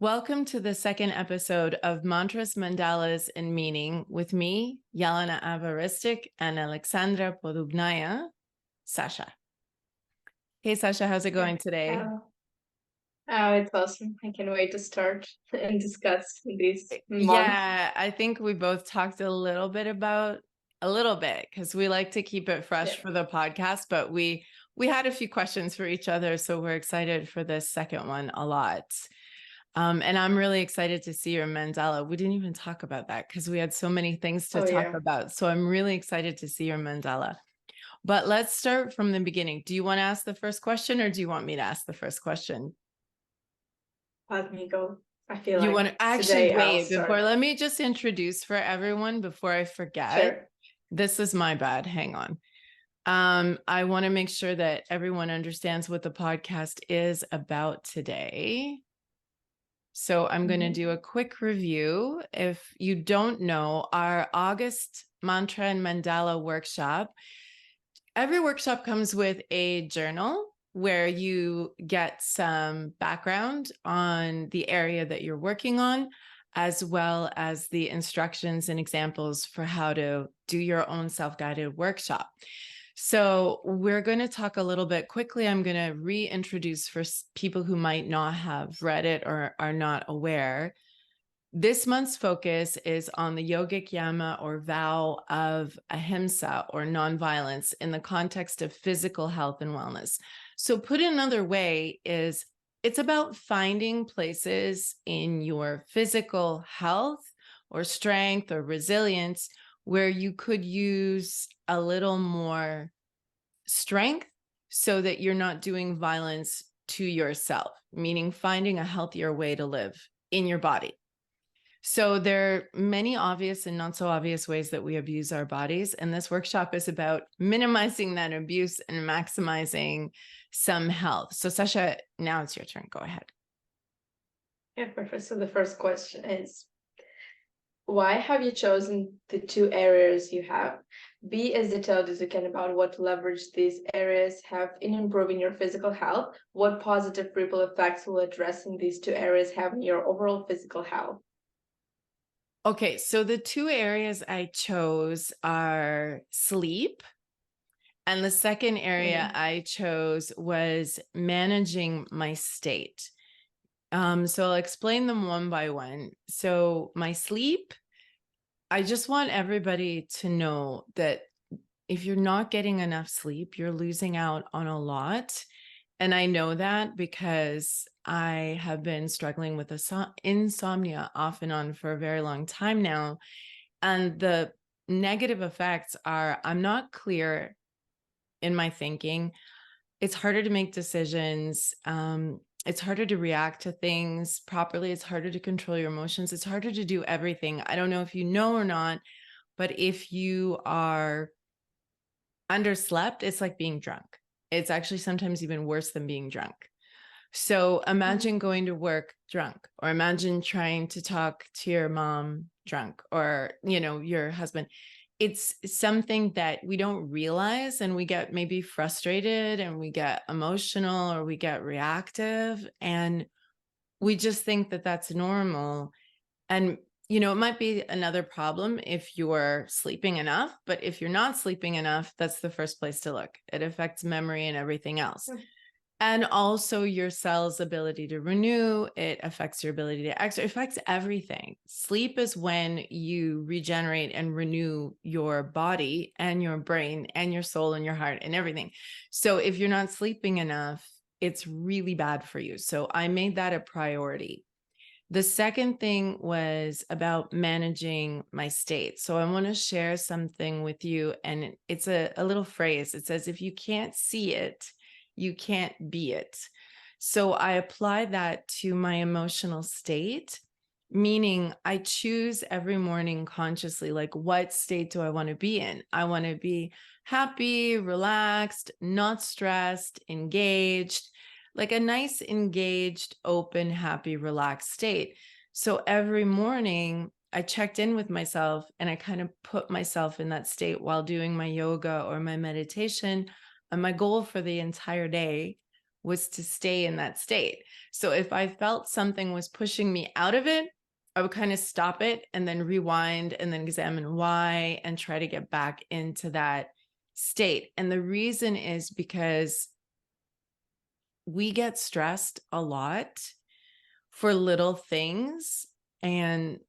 Welcome to the second episode of Mantras, Mandalas, and Meaning with me, Yelena Avaristic, and Alexandra Podubnaya, Sasha. Hey, Sasha, how's it going today? It's awesome. I can't wait to start and discuss this month. Yeah, I think we both talked a little bit because we like to keep it fresh Yeah. for the podcast, but we had a few questions for each other, so we're excited for this second one a lot. And I'm really excited to see your mandala. We didn't even talk about that because we had so many things to Oh, talk yeah. about. So I'm really excited to see your mandala. But let's start from the beginning. Do you want to ask the first question or do you want me to ask the first question? Let me go. I feel You like want to actually today I'll wait before, start. let me just introduce for everyone before I forget. Sure. This is my bad. Hang on. I want to make sure that everyone understands what the podcast is about today. So I'm going to do a quick review. If you don't know, our August mantra and mandala workshop, every workshop comes with a journal where you get some background on the area that you're working on, as well as the instructions and examples for how to do your own self-guided workshop. So we're going to talk a little bit quickly. I'm going to reintroduce for people who might not have read it or are not aware. This month's focus is on the yogic yama or vow of ahimsa or nonviolence in the context of physical health and wellness. So put another way is it's about finding places in your physical health or strength or resilience where you could use a little more strength so that you're not doing violence to yourself, meaning finding a healthier way to live in your body. So there are many obvious and not so obvious ways that we abuse our bodies. And this workshop is about minimizing that abuse and maximizing some health. So Sasha, now it's your turn. Go ahead. Yeah, perfect. So the first question is, why have you chosen the two areas you have? Be as detailed as you can about what leverage these areas have in improving your physical health. What positive ripple effects will addressing these two areas have on your overall physical health? Okay, so the two areas I chose are sleep. And the second area I chose was managing my state. So I'll explain them one by one. So my sleep, I just want everybody to know that if you're not getting enough sleep, you're losing out on a lot. And I know that because I have been struggling with insomnia off and on for a very long time now. And the negative effects are I'm not clear in my thinking. It's harder to make decisions. It's harder to react to things properly. It's harder to control your emotions. It's harder to do everything. I don't know if you know or not, but if you are underslept, it's like being drunk. It's actually sometimes even worse than being drunk. So imagine going to work drunk, or imagine trying to talk to your mom drunk, or, your husband. It's something that we don't realize, and we get maybe frustrated and we get emotional or we get reactive, and we just think that that's normal. And, it might be another problem if you're sleeping enough, but if you're not sleeping enough, that's the first place to look. It affects memory and everything else. And also your cell's ability to renew. It affects your ability to exercise. It affects everything. Sleep is when you regenerate and renew your body and your brain and your soul and your heart and everything. So if you're not sleeping enough, it's really bad for you. So I made that a priority. The second thing was about managing my state. So I want to share something with you. And it's a little phrase. It says, if you can't see it, you can't be it. So I apply that to my emotional state, meaning I choose every morning consciously, like, what state do I want to be in? I want to be happy, relaxed, not stressed, engaged, like a nice, engaged, open, happy, relaxed state. So every morning I checked in with myself and I kind of put myself in that state while doing my yoga or my meditation. And my goal for the entire day was to stay in that state. So if I felt something was pushing me out of it, I would kind of stop it and then rewind and then examine why and try to get back into that state. And the reason is because we get stressed a lot for little things. And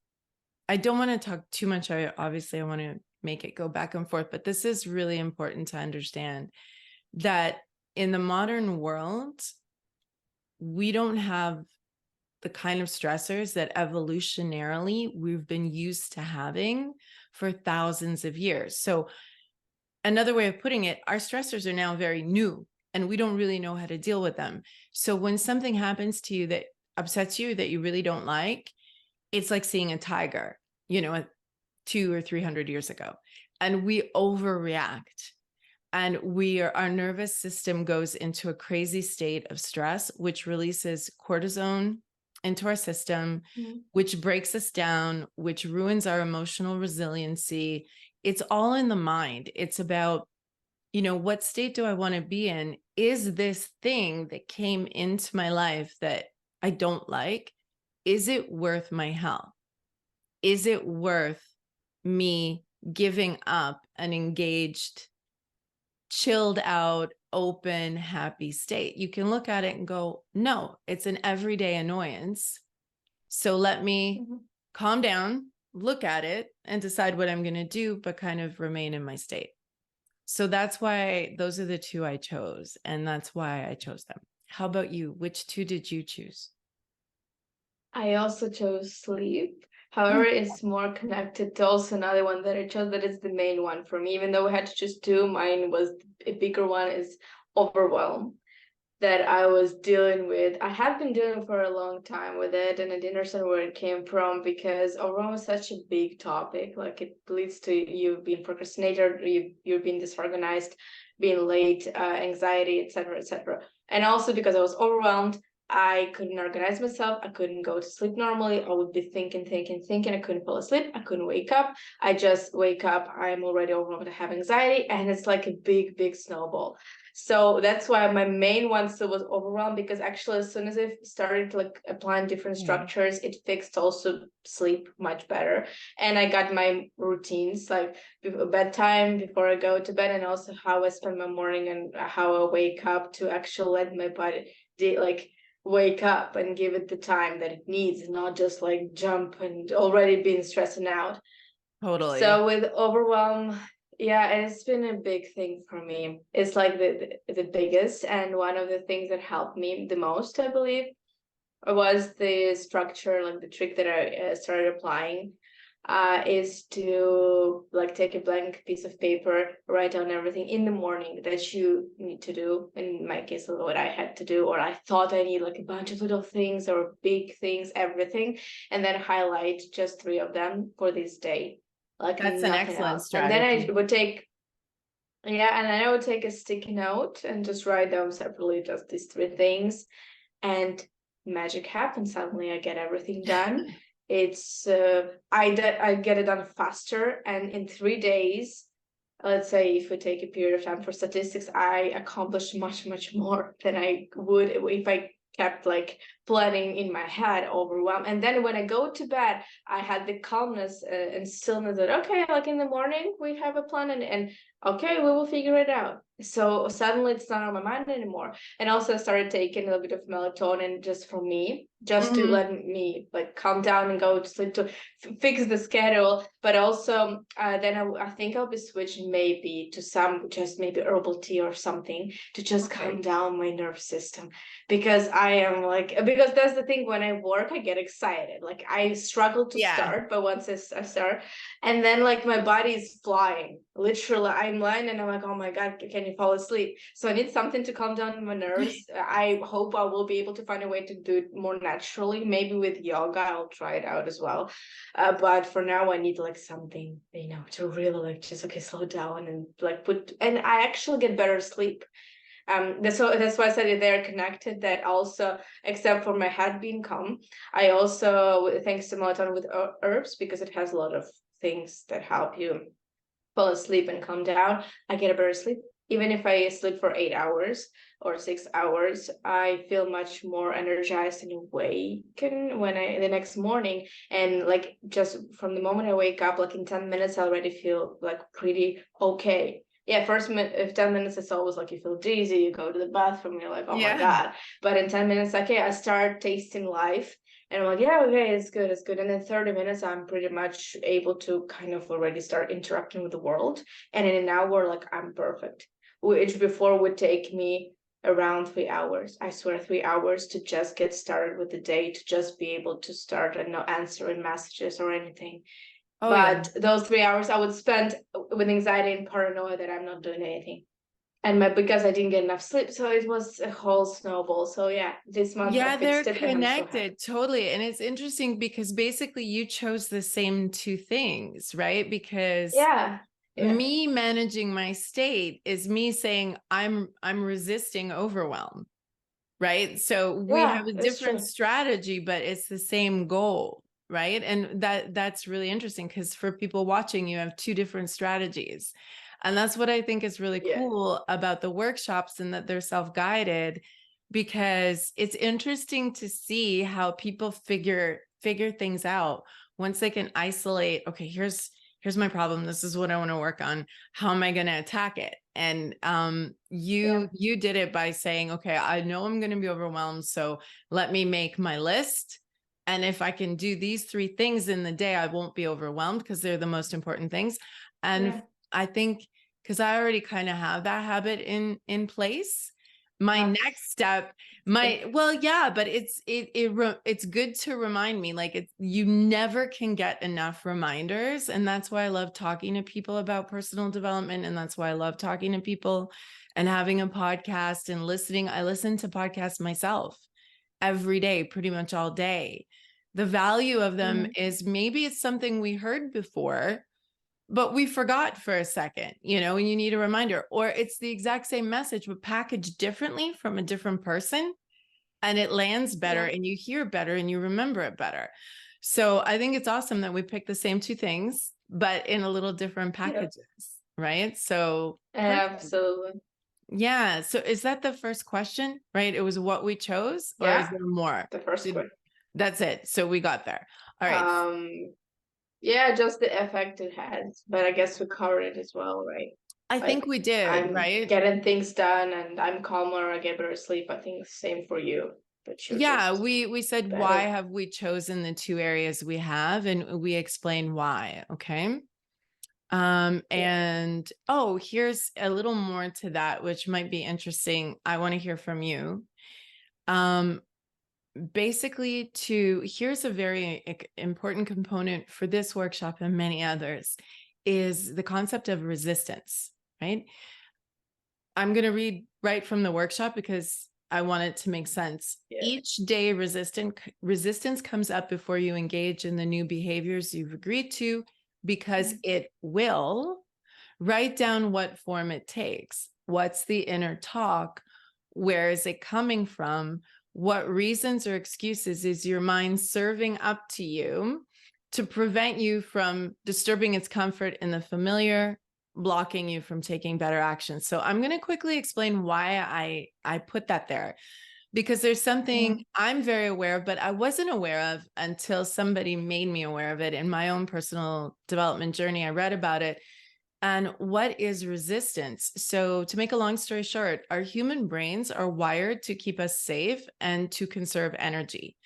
I don't want to talk too much. I want to make it go back and forth, but this is really important to understand that in the modern world, we don't have the kind of stressors that evolutionarily we've been used to having for thousands of years. So another way of putting it, our stressors are now very new and we don't really know how to deal with them. So when something happens to you that upsets you, that you really don't like, it's like seeing a tiger, 200 or 300 years ago. And we overreact. And our nervous system goes into a crazy state of stress, which releases cortisone into our system, which breaks us down, which ruins our emotional resiliency. It's all in the mind. It's about, what state do I want to be in? Is this thing that came into my life that I don't like, is it worth my health? Is it worth me giving up an engaged, chilled out, open, happy state? You can look at it and go, no, it's an everyday annoyance. So let me calm down, look at it, and decide what I'm going to do, but kind of remain in my state. So that's why those are the two I chose. And that's why I chose them. How about you? Which two did you choose? I also chose sleep. However, it's more connected to also another one that I chose that is the main one for me. Even though we had to choose two, mine was a bigger one, is overwhelm that I was dealing with. I have been dealing for a long time with it, and I didn't understand where it came from because overwhelm is such a big topic. Like it leads to you being procrastinator, you're being disorganized, being late, anxiety, etc., etc. And also because I was overwhelmed, I couldn't organize myself. I couldn't go to sleep normally. I would be thinking. I couldn't fall asleep. I couldn't wake up. I just wake up. I'm already overwhelmed. I have anxiety, and it's like a big, big snowball. So that's why my main one still was overwhelmed, because actually as soon as I started like applying different structures, it fixed also sleep much better. And I got my routines like bedtime before I go to bed, and also how I spend my morning and how I wake up to actually let my body wake up and give it the time that it needs, not just like jump and already being stressing out. Totally. So with overwhelm, yeah, it's been a big thing for me. It's like the biggest, and one of the things that helped me the most, I believe, was the structure, like the trick that I started applying, is to like take a blank piece of paper, write down everything in the morning that you need to do. In my case, what I had to do, or I thought I need like a bunch of little things or big things, everything, and then highlight just 3 of them for this day. Like that's an nothing excellent else. strategy. And then I would take and then I would take a sticky note and just write down separately just these 3 things, and magic happens. Suddenly I get everything done. It's I get it done faster, and in 3 days, let's say if we take a period of time for statistics, I accomplished much more than I would if I kept like planning in my head, overwhelmed. And then when I go to bed, I had the calmness and stillness that okay, like in the morning we have a plan, and okay, we will figure it out. So suddenly it's not on my mind anymore. And also I started taking a little bit of melatonin just for me, just to let me like calm down and go to sleep, to fix the schedule. But also then I think I'll be switching maybe to some just maybe herbal tea or something to just calm down my nervous system, because I am like, because that's the thing, when I work I get excited, like I struggle to start, but once I start, and then like my body is flying, literally I'm lying and I'm like, oh my god, can you fall asleep? So I need something to calm down my nerves. I hope I will be able to find a way to do it more naturally, maybe with yoga. I'll try it out as well, but for now I need like something, to really like just okay, slow down and like and I actually get better sleep. That's why I said they're connected. That also, except for my head being calm, I also, thanks to melatonin with herbs, because it has a lot of things that help you fall asleep and calm down, I get a better sleep. even if I sleep for 8 hours or 6 hours, I feel much more energized and awakened when the next morning. And like just from the moment I wake up, like in 10 minutes, I already feel like pretty okay. Yeah, if 10 minutes is always like you feel dizzy, you go to the bathroom, you're like, oh my Yeah. God. But in 10 minutes, okay, I start tasting life. And I'm like, yeah, okay, it's good, it's good. And then 30 minutes, I'm pretty much able to kind of already start interacting with the world. And in an hour, like I'm perfect, which before would take me around 3 hours. I swear, 3 hours to just get started with the day, to just be able to start and not answering messages or anything. Oh yeah. But those 3 hours I would spend with anxiety and paranoia that I'm not doing anything. And because I didn't get enough sleep, so it was a whole snowball. So yeah, this month I Yeah, they're fixed it, and I'm so happy. connected totally. And it's interesting because basically you chose the same two things, right? Because Yeah, yeah, me managing my state is me saying I'm resisting overwhelm, right? So we have yeah. a That's different true. strategy, but it's the same goal, right? And that's really interesting because for people watching, you have two different strategies. And that's what I think is really Yeah, cool about the workshops, and that they're self-guided, because it's interesting to see how people figure things out once they can isolate, okay, here's my problem, this is what I want to work on, how am I going to attack it? And yeah, you did it by saying, okay, I know I'm going to be overwhelmed, so let me make my list, and if I can do these 3 things in the day, I won't be overwhelmed because they're the most important things. And yeah. I think, because I already kind of have that habit in place, my Ah, next step, good. well, yeah, but it's good to remind me, like, you never can get enough reminders. And that's why I love talking to people about personal development, and that's why I love talking to people and having a podcast and listening. I listen to podcasts myself every day, pretty much all day. The value of them is, maybe it's something we heard before, but we forgot for a second, and you need a reminder, or it's the exact same message, but packaged differently from a different person, and it lands better, Yeah, and you hear better, and you remember it better. So I think it's awesome that we pick the same 2 things, but in a little different yeah. packages, right? So perfect. Absolutely. Yeah. So is that the first question, right? It was what we chose, or is Yeah, there more? the first Did, one. that's it. So we got there. All right. Um, yeah, just the effect it has, but I guess we covered it as well, right? I think Like we did, I'm right? getting things done and I'm calmer, I get better sleep. I think same for you, but you're Yeah, just we said, why better. have we chosen the 2 areas we have, and we explain why. Okay. Yeah. And here's a little more to that, which might be interesting. I want to hear from you. Um, Basically, here's a very important component for this workshop and many others, is the concept of resistance, right? I'm going to read right from the workshop because I want it to make sense. Yeah. Each day, resistance comes up before you engage in the new behaviors you've agreed to, because it will. Write down what form it takes. What's the inner talk? Where is it coming from? What reasons or excuses is your mind serving up to you to prevent you from disturbing its comfort in the familiar, blocking you from taking better action? So I'm going to quickly explain why I put that there, because there's something I'm very aware of, but I wasn't aware of until somebody made me aware of it in my own personal development journey. I read about it. And what is resistance? So, to make a long story short, our human brains are wired to keep us safe and to conserve energy.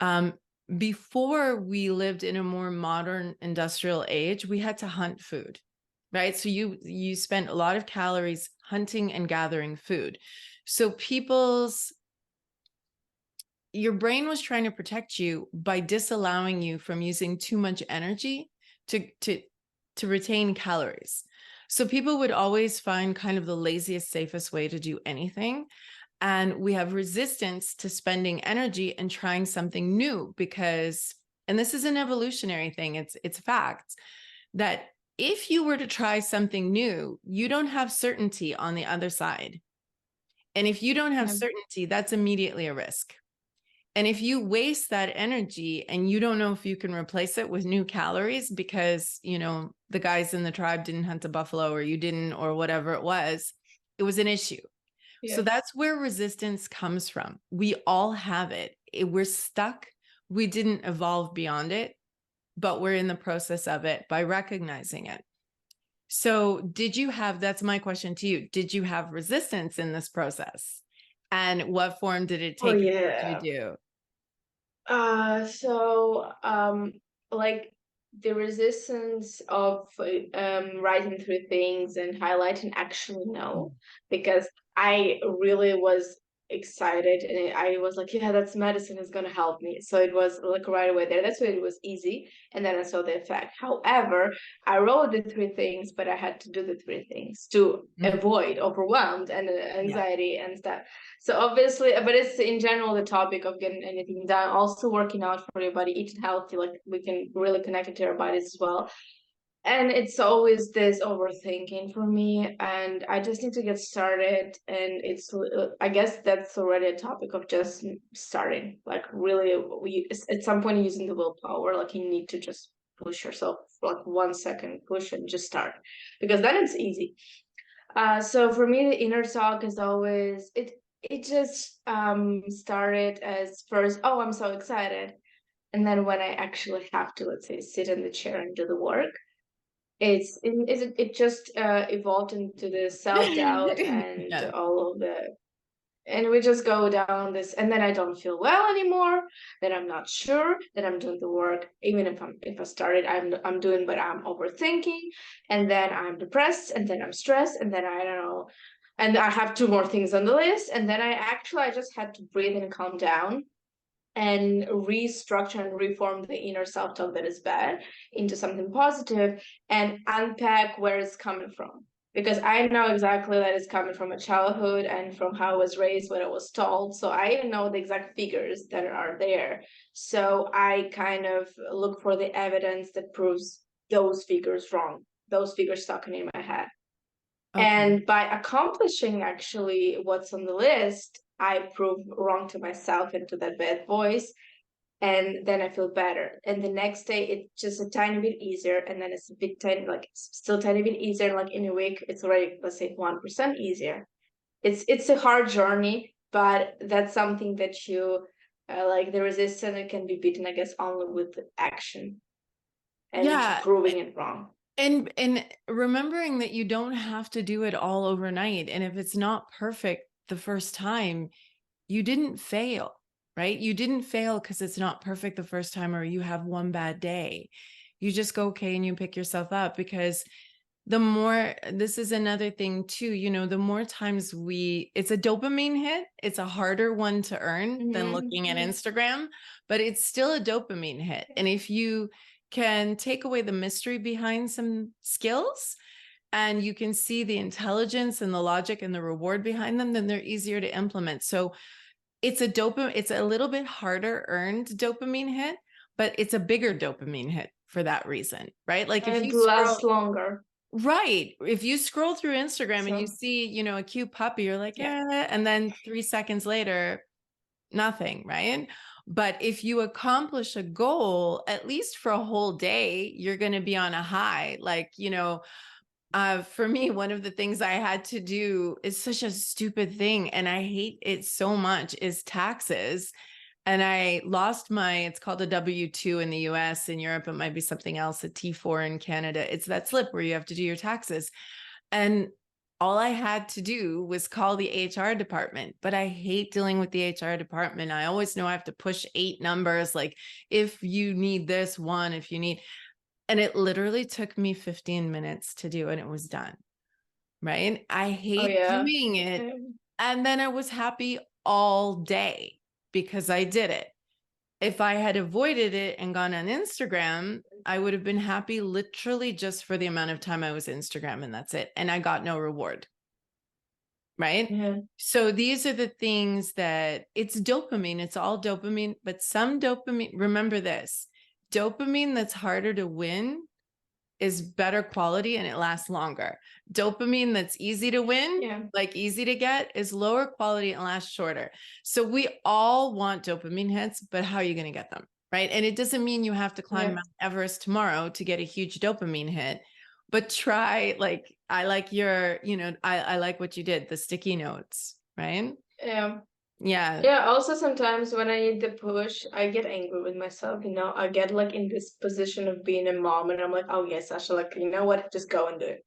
Um, Before we lived in a more modern industrial age, we had to hunt food, right? So you spent a lot of calories hunting and gathering food. So your brain was trying to protect you by disallowing you from using too much energy to retain calories. So people would always find kind of the laziest, safest way to do anything. And we have resistance to spending energy and trying something new because, and this is an evolutionary thing, it's fact that if you were to try something new, you don't have certainty on the other side. And if you don't have Yeah. certainty, that's immediately a risk. And if you waste that energy and you don't know if you can replace it with new calories because, the guys in the tribe didn't hunt a buffalo, or you didn't, or whatever it was, It was an issue. So that's where resistance comes from. We all have it. We're stuck. We didn't evolve beyond it, but we're in the process of it by recognizing it. So did you have, that's my question to you, did you have resistance in this process? And what form did it take to do? Like the resistance of writing through things and highlighting, actually no, because I really was excited and I was like, yeah, that's medicine is gonna help me. So it was like right away there. That's why it was easy. And then I saw the effect. However, I wrote the three things, but I had to do the three things to avoid overwhelmed and anxiety and stuff. So obviously, but it's in general the topic of getting anything done. Also working out for your body, eating healthy, like we can really connect it to our bodies as well. And it's always this overthinking for me, and I just need to get started. And I guess that's already a topic of just starting. Like really, at some point using the willpower. Like you need to just push yourself, like 1 second push and just start, because then it's easy. So for me, the inner talk is always it just started as first, oh, I'm so excited. And then when I actually have to, let's say, sit in the chair and do the work, it just evolved into the self-doubt and Yeah. all of the, and we just go down this, and then I don't feel well anymore, then I'm not sure that I'm doing the work. Even if I started, I'm doing, but I'm overthinking, and then I'm depressed, and then I'm stressed, and then I don't know, and I have two more things on the list, and then I just had to breathe and calm down and restructure and reform the inner self-talk that is bad into something positive, and unpack where it's coming from, because I know exactly that it's coming from a childhood and from how I was raised, what I was told. So I know the exact figures that are there. So I kind of look for the evidence that proves those figures wrong, those figures stuck in my head. Okay. And by accomplishing actually what's on the list, I prove wrong to myself and to that bad voice. And then I feel better. And the next day, it's just a tiny bit easier. And then it's a bit tiny, like still tiny bit easier. Like in a week, it's already, let's say, 1% easier. It's a hard journey, but that's something that you like the resistance, it can be beaten, I guess, only with action and Yeah. proving it wrong. And remembering that you don't have to do it all overnight. And if it's not perfect the first time, you didn't fail, right? You didn't fail because it's not perfect the first time or you have one bad day. You just go, okay, and you pick yourself up, because the more, this is another thing too, you know, the more times it's a dopamine hit, it's a harder one to earn than looking at Instagram, but it's still a dopamine hit. And if you can take away the mystery behind some skills and you can see the intelligence and the logic and the reward behind them, then they're easier to implement. So it's a little bit harder earned dopamine hit, but it's a bigger dopamine hit for that reason, right? Like And if it you lasts longer. right. If you scroll through Instagram and you see, you know, a cute puppy, you're like, yeah. And then 3 seconds later, nothing, right? But if you accomplish a goal, at least for a whole day, you're going to be on a high. Like, you know, for me, one of the things I had to do is such a stupid thing, and I hate it so much, is taxes. And I lost it's called a W-2 in the US. In Europe, it might be something else, a T4 in Canada. It's that slip where you have to do your taxes. And all I had to do was call the HR department, but I hate dealing with the HR department. I always know I have to push 8 numbers, like if you need this one, if you need, and it literally took me 15 minutes to do, and it was done. Right. I hate doing it. And then I was happy all day because I did it. If I had avoided it and gone on Instagram, I would have been happy literally just for the amount of time I was Instagram, and that's it. And I got no reward. Right. So these are the things that it's dopamine. It's all dopamine, but some dopamine, remember this, dopamine that's harder to win is better quality and it lasts longer. Dopamine that's easy to win, like easy to get, is lower quality and lasts shorter. So we all want dopamine hits, but how are you going to get them? Right. And it doesn't mean you have to climb Mount Everest tomorrow to get a huge dopamine hit, But try, like, I like your, I like what you did, the sticky notes, right? Yeah. Yeah. Yeah, also sometimes when I need the push, I get angry with myself, I get like in this position of being a mom and I'm like, oh yes, Sasha, like, you know what? Just go and do it.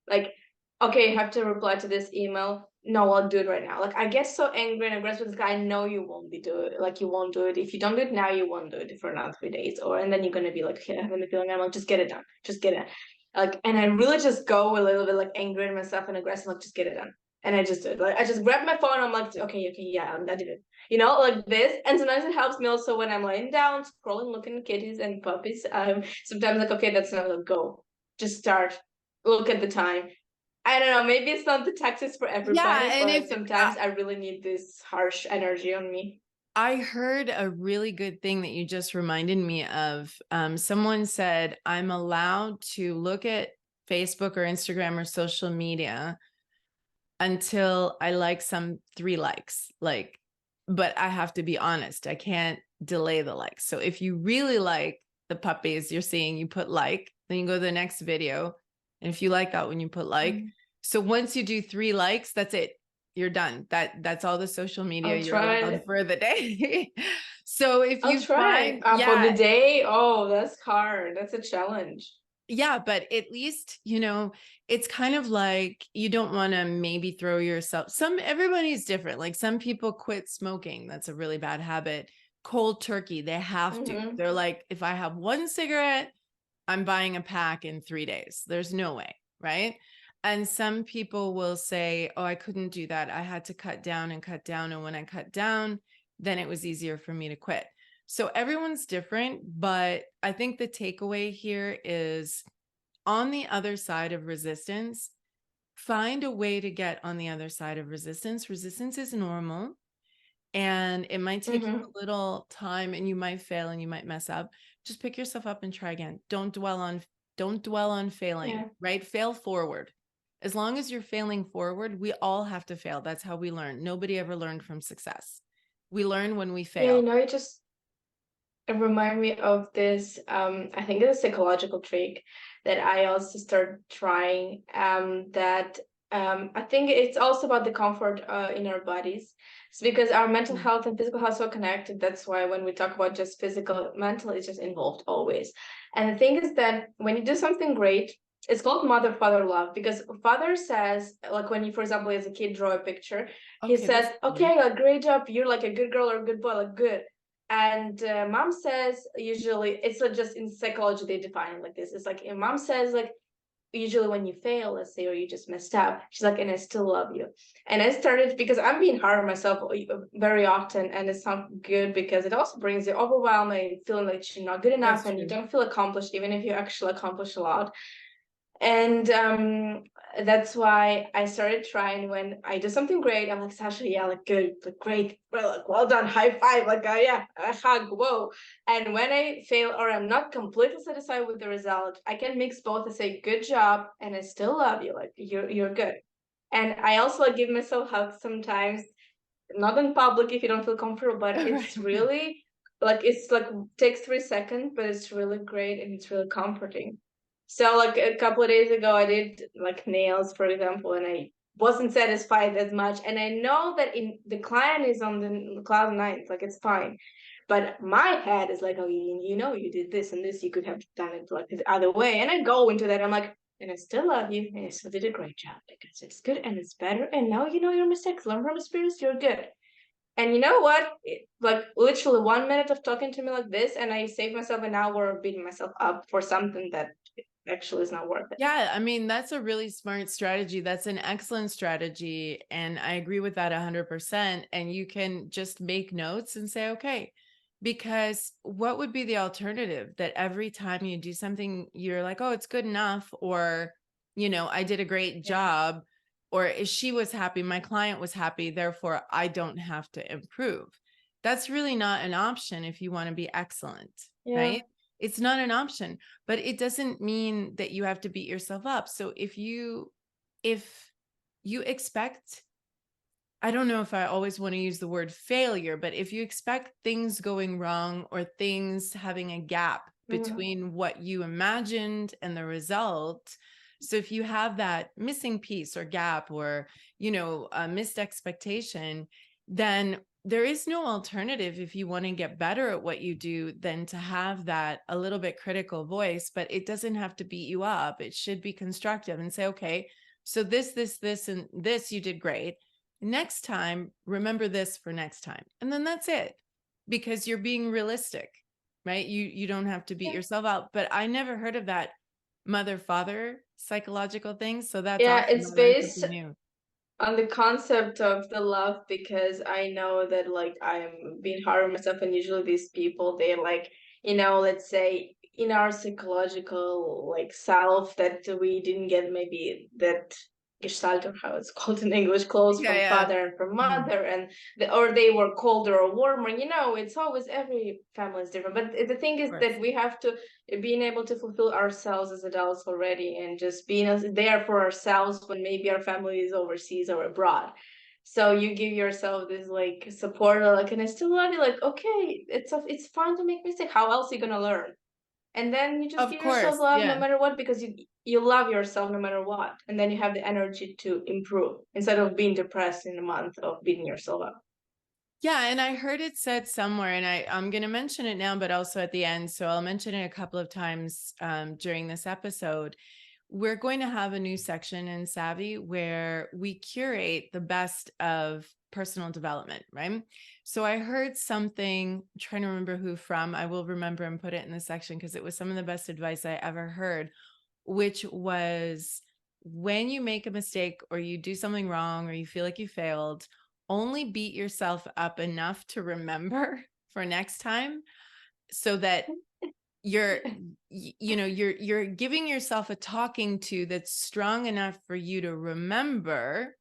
Like, okay, you have to reply to this email. No, I'll do it right now. Like, I get so angry and aggressive with this guy. I know you won't be do it. Like, you won't do it. If you don't do it now, you won't do it for another 3 days. And then you're gonna be like, okay, I have a feeling. I'm like, just get it done. Just get it. Like, and I really just go a little bit like angry at myself and aggressive. Like, just get it done. And I just do it. Like, I just grab my phone. I'm like, okay, yeah, I did it. Like this. And sometimes it helps me also when I'm laying down, scrolling, looking at kitties and puppies. Sometimes like, okay, that's not a go. Just start. Look at the time. I don't know, maybe it's not the taxes for everybody, Yeah. And but if sometimes I really need this harsh energy on me. I heard a really good thing that you just reminded me of. Someone said, I'm allowed to look at Facebook or Instagram or social media until I like some 3 likes, like, but I have to be honest. I can't delay the likes. So if you really like the puppies you're seeing, you put like, then you go to the next video. And if you like that one, you put like. So once you do 3 likes, that's it. You're done. That's all the social media I'll you're allowed try. for the day. So if I'll you try. find, For the yeah, day, oh, that's hard. That's a challenge. yeah, but at least, it's kind of like you don't want to maybe throw yourself. Everybody's different. Like some people quit smoking. That's a really bad habit. Cold turkey, they have to. Mm-hmm. They're like, if I have 1 cigarette, I'm buying a pack in 3 days. There's no way, right? And some people will say, oh, I couldn't do that. I had to cut down and cut down. And when I cut down, then it was easier for me to quit. So everyone's different, but I think the takeaway here is on the other side of resistance, find a way to get on the other side of resistance. Resistance is normal and it might take you Mm-hmm. a little time and you might fail and you might mess up. Just pick yourself up and try again. Don't dwell on failing, Yeah. right? Fail forward. As long as you're failing forward, we all have to fail. That's how we learn. Nobody ever learned from success. We learn when we Yeah, fail. it remind me of this, I think it's a psychological trick that I also started trying, that I think it's also about the comfort in our bodies. It's because our mental health and physical health are so connected. That's why when we talk about just physical, mental is just involved always. And the thing is that when you do something great, it's called mother father love, because father says, like when you, for example, as a kid draw a picture, he Okay, says, that's okay, like great job, you're like a good girl or a good boy, like good. And mom says, usually it's like just in psychology they define it like this. It's like, and mom says, like, usually when you fail, let's say, or you just messed up, she's like, and I still love you. And I started, because I'm being hard on myself very often, and it's not good because it also brings you overwhelm and feeling like you're not good enough that's and you true. don't feel accomplished, even if you actually accomplish a lot. And that's why I started trying. When I do something great, I'm like, Sasha, yeah, like good, like great, well done, high five, like yeah, a hug, whoa. And when I fail or I'm not completely satisfied with the result, I can mix both and say good job and I still love you, like you're good. And I also like give myself hugs sometimes, not in public if you don't feel comfortable, but it's Right. really like, it's like takes 3 seconds, but it's really great and it's really comforting. So like a couple of days ago, I did like nails, for example, and I wasn't satisfied as much. And I know that in the client is on the cloud nine, like it's fine. But my head is like, oh, you did this and this, you could have done it like the other way. And I go into that, I'm like, and I still love you, and I still did a great job because it's good and it's better. And now you know your mistakes, learn from experience, you're good. And you know what? Like literally 1 minute of talking to me like this, and I saved myself an hour of beating myself up for something that actually is not worth it. Yeah, I mean, that's a really smart strategy. That's an excellent strategy. And I agree with that 100%. And you can just make notes and say, okay, because what would be the alternative that every time you do something, you're like, oh, it's good enough, or, I did a great Yeah. job, or she was happy, my client was happy, therefore I don't have to improve. That's really not an option if you want to be excellent, Yeah. right? It's not an option, but it doesn't mean that you have to beat yourself up. So if you expect, I don't know if I always want to use the word failure, but if you expect things going wrong or things having a gap Mhm. between what you imagined and the result, So if you have that missing piece or gap or, a missed expectation, then there is no alternative if you want to get better at what you do than to have that a little bit critical voice, but it doesn't have to beat you up. It should be constructive and say, okay, so this, and this, you did great. Next time, remember this for next time. And then that's it, because you're being realistic, right? You don't have to beat yourself up. But I never heard of that mother-father psychological thing. So that's Yeah, awesome. it's I learned based something new. on the concept of the love, because I know that like I'm being hard on myself, and usually these people, they like, let's say in our psychological like self, that we didn't get maybe that gestalt, or how it's called in English, close Yeah, from yeah. father and from Mhm. mother, and or they were colder or warmer, it's always, every family is different. But the thing Of is course. that we have to being able to fulfill ourselves as adults already, and just being there for ourselves when maybe our family is overseas or abroad. So you give yourself this like support, like, and I still love you, like, okay, it's fine to make mistakes. How else are you gonna learn? And then you just Of give yourself course. love no Yeah. matter what, because you love yourself no matter what, and then you have the energy to improve instead of being depressed in a month of beating yourself up. Yeah, and I heard it said somewhere, and I'm going to mention it now, but also at the end. So I'll mention it a couple of times during this episode. We're going to have a new section in Savvy where we curate the best of personal development, right? So I heard something, I'm trying to remember who from. I will remember and put it in the section because it was some of the best advice I ever heard, which was when you make a mistake or you do something wrong or you feel like you failed, only beat yourself up enough to remember for next time, so that you're you're giving yourself a talking to that's strong enough for you to remember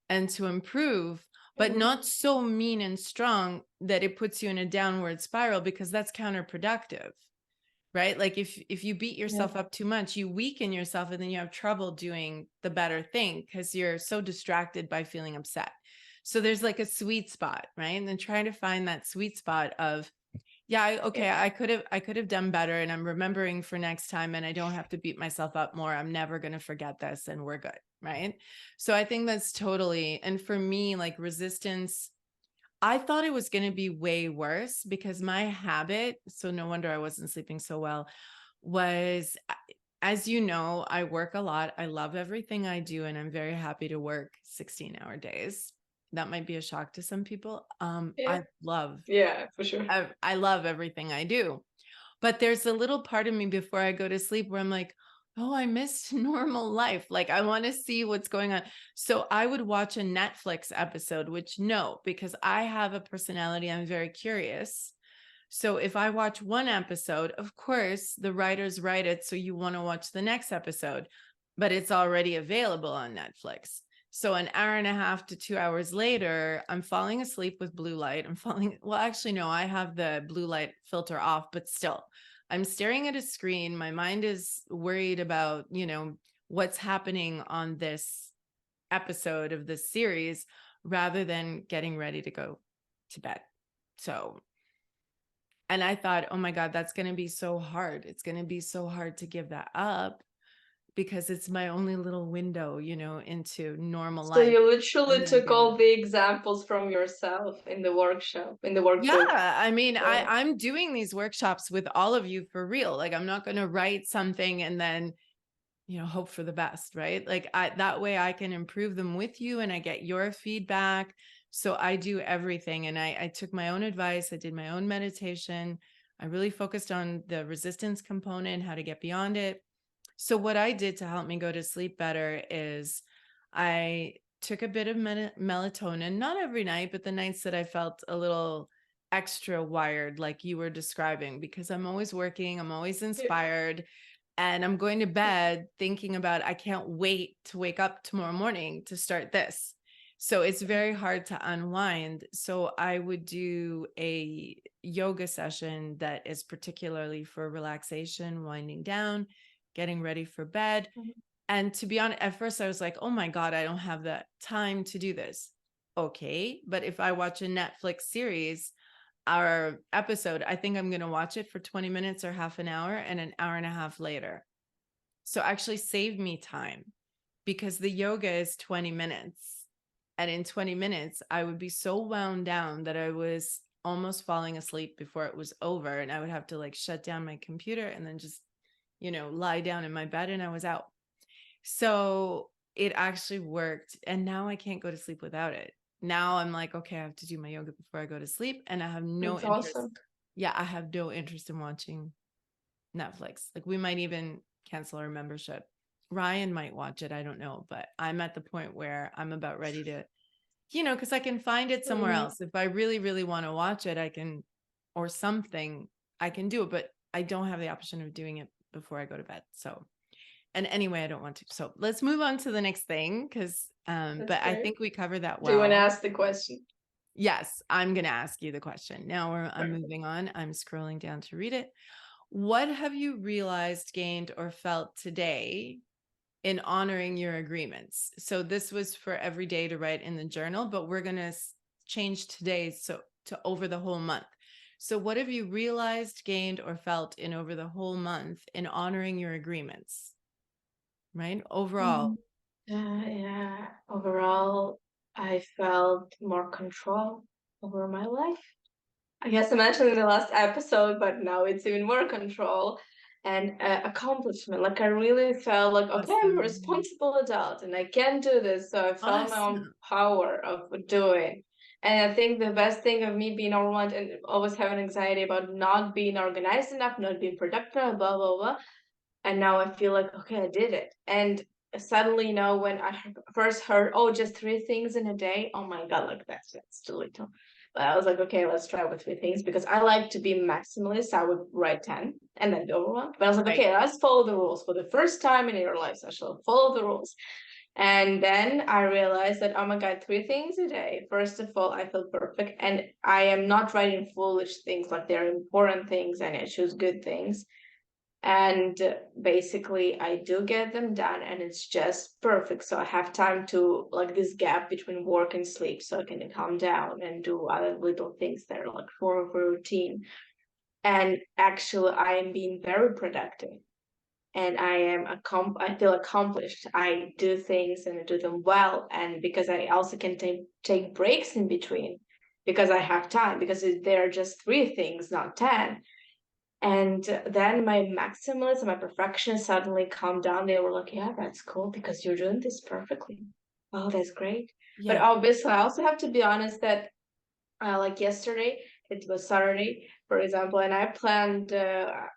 and to improve, but Mhm. not so mean and strong that it puts you in a downward spiral, because that's counterproductive, right? Like if you beat Yeah. yourself up too much, you weaken yourself, and then you have trouble doing the better thing because you're so distracted by feeling upset. So there's like a sweet spot, right? And then trying to find that sweet spot of, yeah, okay, Yeah. I could have done better, and I'm remembering for next time, and I don't have to beat myself up more. I'm never going to forget this, and we're good, right? So I think that's totally, and for me, like resistance, I thought it was going to be way worse because my habit, so no wonder I wasn't sleeping so well, was, as you know, I work a lot. I love everything I do, and I'm very happy to work 16-hour days. That might be a shock to some people. Yeah. Yeah, for sure. I love everything I do. But there's a little part of me before I go to sleep where I'm like, oh, I missed normal life. Like I want to see what's going on. So I would watch a Netflix episode, which no, because I have a personality, I'm very curious. So if I watch one episode, of course, the writers write it so you want to watch the next episode, but it's already available on Netflix. So an hour and a half to 2 hours later, I'm falling asleep with blue light. Well, actually, no, I have the blue light filter off, but still, I'm staring at a screen. My mind is worried about, what's happening on this episode of this series rather than getting ready to go to bed. So, and I thought, oh my God, that's going to be so hard. It's going to be so hard to give that up because it's my only little window, into normal So life. you I'm literally going to took give it all up. the examples from yourself in the workshop, in the Yeah, workbook. I mean, So I'm doing these workshops with all of you for real. Like I'm not going to write something and then, hope for the best, right? Like that way I can improve them with you and I get your feedback. So I do everything. And I took my own advice. I did my own meditation. I really focused on the resistance component, how to get beyond it. So what I did to help me go to sleep better is I took a bit of melatonin, not every night, but the nights that I felt a little extra wired, like you were describing, because I'm always working, I'm always yeah. inspired, and I'm going to bed thinking about, I can't wait to wake up tomorrow morning to start this. So it's very hard to unwind. So I would do a yoga session that is particularly for relaxation, winding down, getting ready for bed. Mhm. And to be honest, at first I was like, oh my God, I don't have the time to do this. Okay. But if I watch a Netflix series, our episode, I think I'm going to watch it for 20 minutes or half an hour and an hour and a half later. So actually saved me time, because the yoga is 20 minutes. And in 20 minutes, I would be so wound down that I was almost falling asleep before it was over. And I would have to like shut down my computer and then just, lie down in my bed, and I was out. So it actually worked. And now I can't go to sleep without it. Now I'm like, okay, I have to do my yoga before I go to sleep. And I have no That's interest. awesome. Yeah, I have no interest in watching Netflix. Like, we might even cancel our membership. Ryan might watch it. I don't know. But I'm at the point where I'm about ready to, because I can find it somewhere else. If I really, really want to watch it, I can, or something, I can do it. But I don't have the option of doing it before I go to bed. So, and anyway, I don't want to. So let's move on to the next thing, because, but That's I great. think we covered that Do you want to well. ask the question? Yes, I'm going to ask you the question. Now I'm moving on. I'm scrolling down to read it. What have you realized, gained, or felt today in honoring your agreements? So this was for every day to write in the journal, but we're going to change today to over the whole month. So what have you realized, gained, or felt in over the whole month in honoring your agreements? Right? Overall. Yeah. Overall, I felt more control over my life. I guess I mentioned in the last episode, but now it's even more control and accomplishment. Like I really felt like, okay, I'm a Awesome. responsible adult and I can do this. So I felt my own Awesome. power of doing. And I think the best thing of me being overwhelmed and always having anxiety about not being organized enough, not being productive, blah, blah, blah. And now I feel like, okay, I did it. And suddenly, when I first heard, oh, just 3 things in a day, oh my God, like that's too little. But I was like, okay, let's try with 3 things because I like to be maximalist. I would write 10 and then be overwhelmed. But I was like, Right. okay, let's follow the rules for the first time in your life. So I shall follow the rules. And then I realized that, oh my God, 3 things a day. First of all, I feel perfect. And I am not writing foolish things, like they're important things and I choose good things. And basically I do get them done and it's just perfect, so I have time to, like, this gap between work and sleep, so I can calm down and do other little things that are like for a routine. And actually I am being very productive and I feel accomplished. I do things and I do them well, and because I also can take breaks in between because I have time, because there are just 3 things, not 10. And then my maximalists, my perfectionists suddenly calmed down. They were like, yeah, that's cool because you're doing this perfectly. Oh, that's great. But Yeah. obviously, I also have to be honest that, like yesterday, it was Saturday, for example, and I planned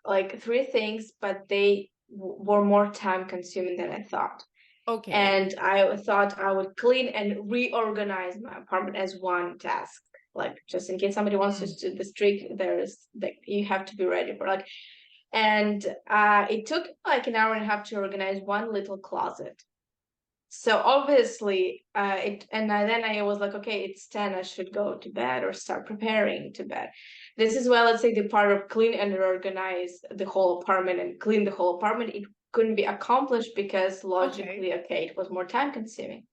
like 3 things, but they were more time consuming than I thought. Okay. And I thought I would clean and reorganize my apartment as one task. Like just in case somebody wants to Mm. do the streak, there's like you have to be ready for like. And it took like an hour and a half to organize one little closet. So obviously, then I was like, okay, it's 10, I should go to bed or start preparing to bed. This is why, let's say, the part of clean and reorganize the whole apartment and clean the whole apartment, it couldn't be accomplished because Okay. logically, okay, it was more time consuming.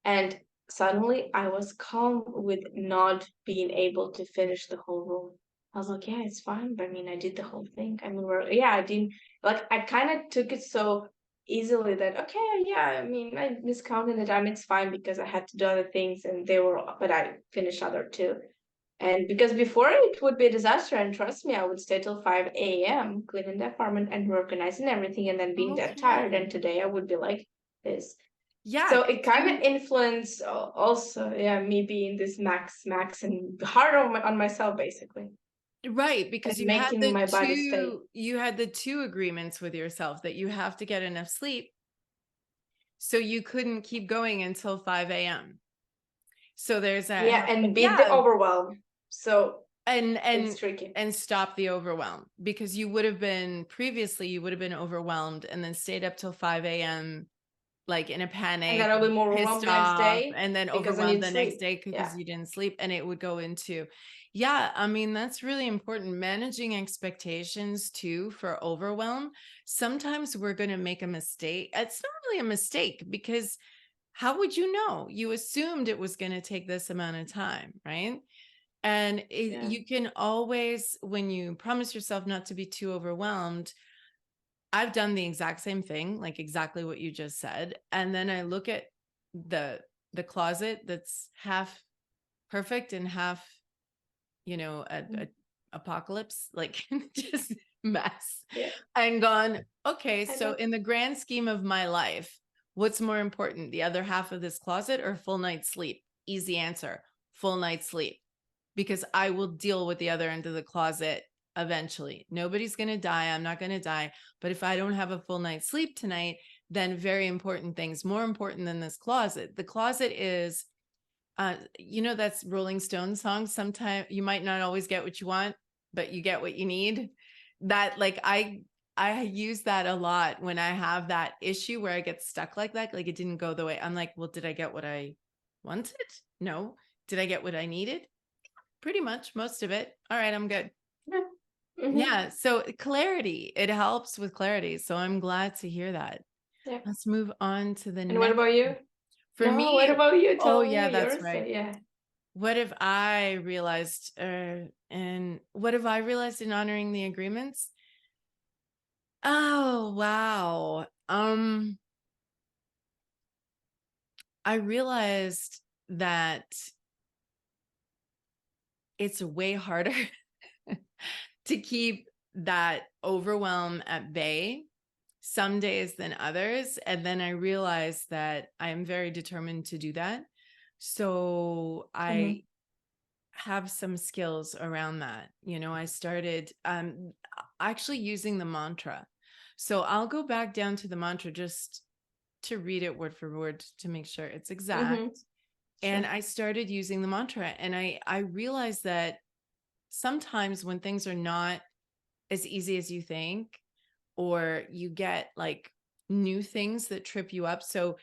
And suddenly I was calm with not being able to finish the whole room. I was like, yeah, it's fine. But I mean, I did the whole thing. I mean, I didn't, like, I kind of took it so easily that, okay, yeah, I mean, I miscounted the time. It's fine because I had to do other things and but I finished other two. And because before it would be a disaster, and trust me, I would stay till 5 a.m. cleaning the apartment and organizing everything and then being that tired. Okay. And today I would be like this. Yeah. So 'Cause it kind of you, influenced also, yeah, me being this max and hard on myself basically, right. and Because making my body stay. you had the two agreements with yourself that you have to get enough sleep. So you couldn't keep going until 5 a.m. So there's that. Yeah, and beat the Yeah. overwhelm. So And, it's tricky. and stop the overwhelm, because you would have been previously, you would have been overwhelmed and then stayed up till 5 a.m. like in a And panic, then I'll be more overwhelmed pissed the next off, day and then because I overwhelmed need the next sleep. day because Yeah. you didn't sleep. And it would go into, yeah, I mean, that's really important. Managing expectations too for overwhelm. Sometimes we're going to make a mistake. It's not really a mistake, because how would you know? You assumed it was going to take this amount of time, right? And Yeah. you can always, when you promise yourself not to be too overwhelmed, I've done the exact same thing, like exactly what you just said. And then I look at the closet that's half perfect and half, a apocalypse, like just mess. Yeah. And gone, okay, I so know. in the grand scheme of my life, what's more important, the other half of this closet or full night's sleep? Easy answer, full night's sleep, because I will deal with the other end of the closet eventually. Nobody's going to die. I'm not going to die. But if I don't have a full night's sleep tonight, then very important things, more important than this closet. The closet is, that's Rolling Stones song. Sometimes you might not always get what you want, but you get what you need. That, like, I use that a lot when I have that issue where I get stuck like that. Like, it didn't go the way I'm like, well, did I get what I wanted? No. Did I get what I needed? Pretty much most of it. All right, I'm good. Yeah. Mhm. Yeah. So clarity, it helps with clarity. So I'm glad to hear that. Yeah. Let's move on to the And what next. about you? For No, what me, about you? oh Tell yeah, me that's yours. right. Yeah. What have I realized, and what have I realized in honoring the agreements? Oh, wow. I realized that it's way harder to keep that overwhelm at bay some days than others. And then I realized that I am very determined to do that. So I have some skills around that. I started actually using the mantra. So I'll go back down to the mantra just to read it word for word to make sure it's exact. Mm-hmm. And Sure. I started using the mantra, and I realized that sometimes when things are not as easy as you think, or you get like new things that trip you up. So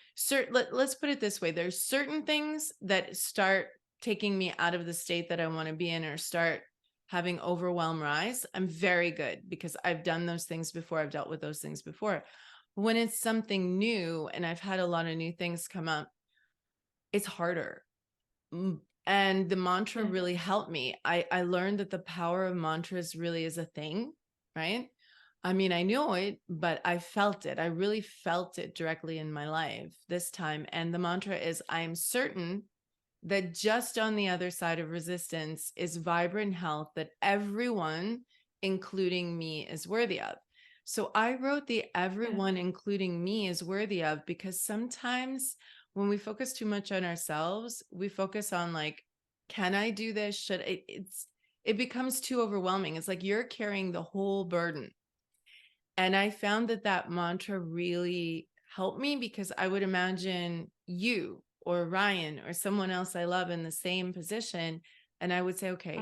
let's put it this way. There's certain things that start taking me out of the state that I want to be in, or start having overwhelm rise. I'm very good because I've done those things before. I've dealt with those things before. When it's something new and I've had a lot of new things come up, it's harder. And the mantra Yeah. really helped me. I learned that the power of mantras really is a thing, right? I mean, I know it, but I felt it. I really felt it directly in my life this time. And the mantra is, I am certain that just on the other side of resistance is vibrant health that everyone, including me, is worthy of. So I wrote the everyone, including me, is worthy of, because sometimes when we focus too much on ourselves, we focus on like, can I do this? Should it becomes too overwhelming. It's like you're carrying the whole burden. And I found that mantra really helped me, because I would imagine you or Ryan or someone else I love in the same position. And I would say, okay,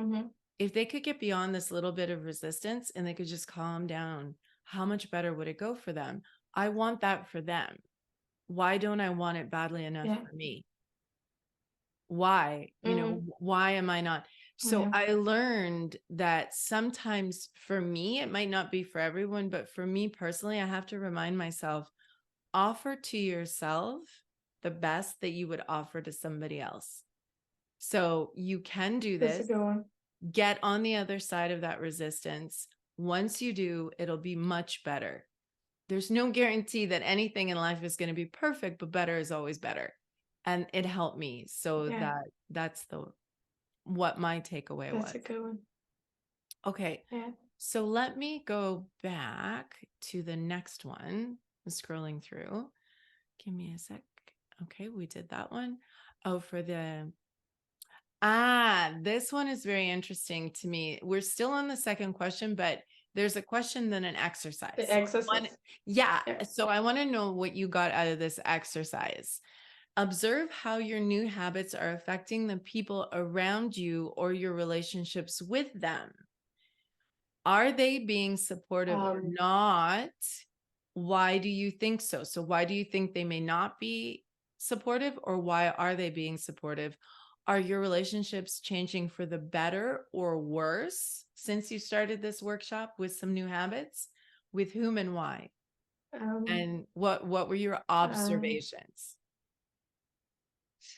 if they could get beyond this little bit of resistance and they could just calm down, how much better would it go for them? I want that for them. Why don't I want it badly enough for me? Why? Why am I not? So I learned that sometimes for me, it might not be for everyone, but for me personally, I have to remind myself, offer to yourself the best that you would offer to somebody else. So you can do That's a this. good one. Get on the other side of that resistance. Once you do, it'll be much better. There's no guarantee that anything in life is going to be perfect, but better is always better. And it helped me. So that's what my takeaway was. That's a good one. Okay. Yeah. So let me go back to the next one. I'm scrolling through. Give me a sec. Okay, we did that one. Oh, this one is very interesting to me. We're still on the second question, but there's a question, then an exercise. The exercise. Yeah. So I want to know what you got out of this exercise. Observe how your new habits are affecting the people around you or your relationships with them. Are they being supportive or not? Why do you think so? So why do you think they may not be supportive, or why are they being supportive? Are your relationships changing for the better or worse since you started this workshop with some new habits? With whom and why? And what were your observations?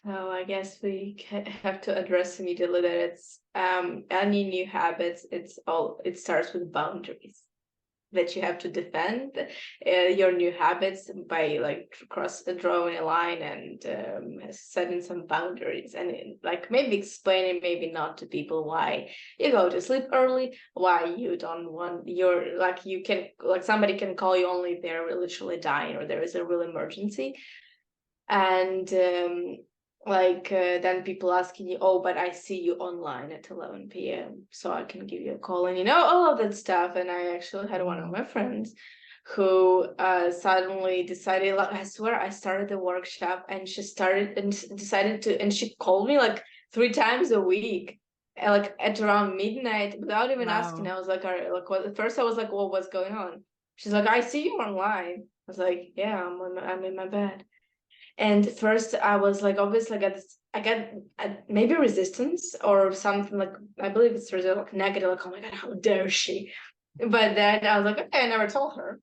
So I guess we have to address immediately that it's any new habits, it starts with boundaries. that you have to defend your new habits by like drawing a line and setting some boundaries, and like maybe explaining, maybe not to people, why you go to sleep early, why you don't want your, like, you can, like, somebody can call you only if they're literally dying or there is a real emergency. And then people asking you, oh, but I see you online at 11 p.m. so I can give you a call, and all of that stuff. And I actually had one of my friends who suddenly decided, like, I swear, I started the workshop and she started and decided to, and she called me like 3 times a week, like at around midnight, without even asking. I was like, all right, like, what? At first I was like, well, what's going on? She's like, I see you online. I was like, yeah, I'm in my bed. And first I was like, obviously I got maybe resistance or something, like, I believe it's sort of like negative, like, oh my God, how dare she? But then I was like, okay, I never told her.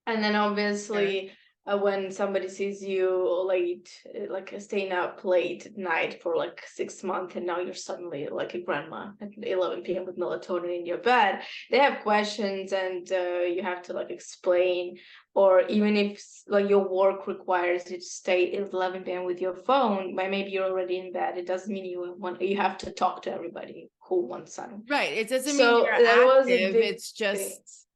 And then obviously when somebody sees you late, like staying up late at night for like 6 months, and now you're suddenly like a grandma at 11 p.m. with melatonin in your bed, they have questions, and you have to like explain. Or even if like your work requires you to stay at 11 p.m. with your phone, but maybe you're already in bed, it doesn't mean you have to talk to everybody who wants some. Right. It doesn't mean So you're that was a active. big It's thing. just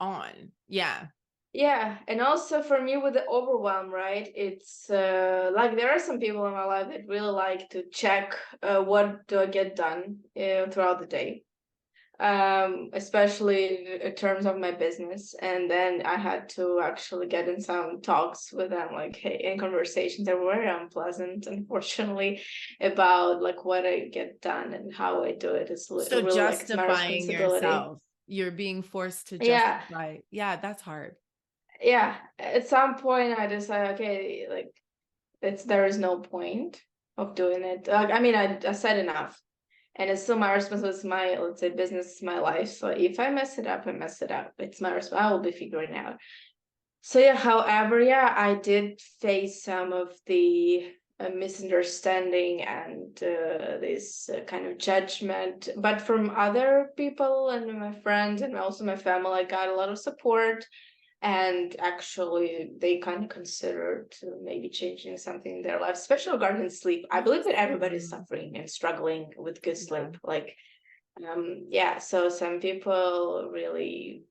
on. Yeah. Yeah, and also for me with the overwhelm, right? It's like there are some people in my life that really like to check what do I get done throughout the day, especially in terms of my business. And then I had to actually get in some talks with them, like, hey, in conversations that were very unpleasant, unfortunately, about like what I get done and how I do it. It's So really like it's my justifying responsibility. yourself, you're being forced to Yeah, justify. Yeah, that's hard. yeah. At some point, I decided, okay, like there is no point of doing it. Like, I mean, I said enough, and it's still my responsibility. It's my, let's say, business is my life. So if I mess it up, I mess it up. It's my responsibility. I will be figuring it out. So yeah, however, yeah, I did face some of the misunderstanding and this kind of judgment, but from other people and my friends and also my family, I got a lot of support. And actually they kind of considered maybe changing something in their life, especially regarding sleep. I believe that everybody's suffering and struggling with good sleep, like yeah. So some people really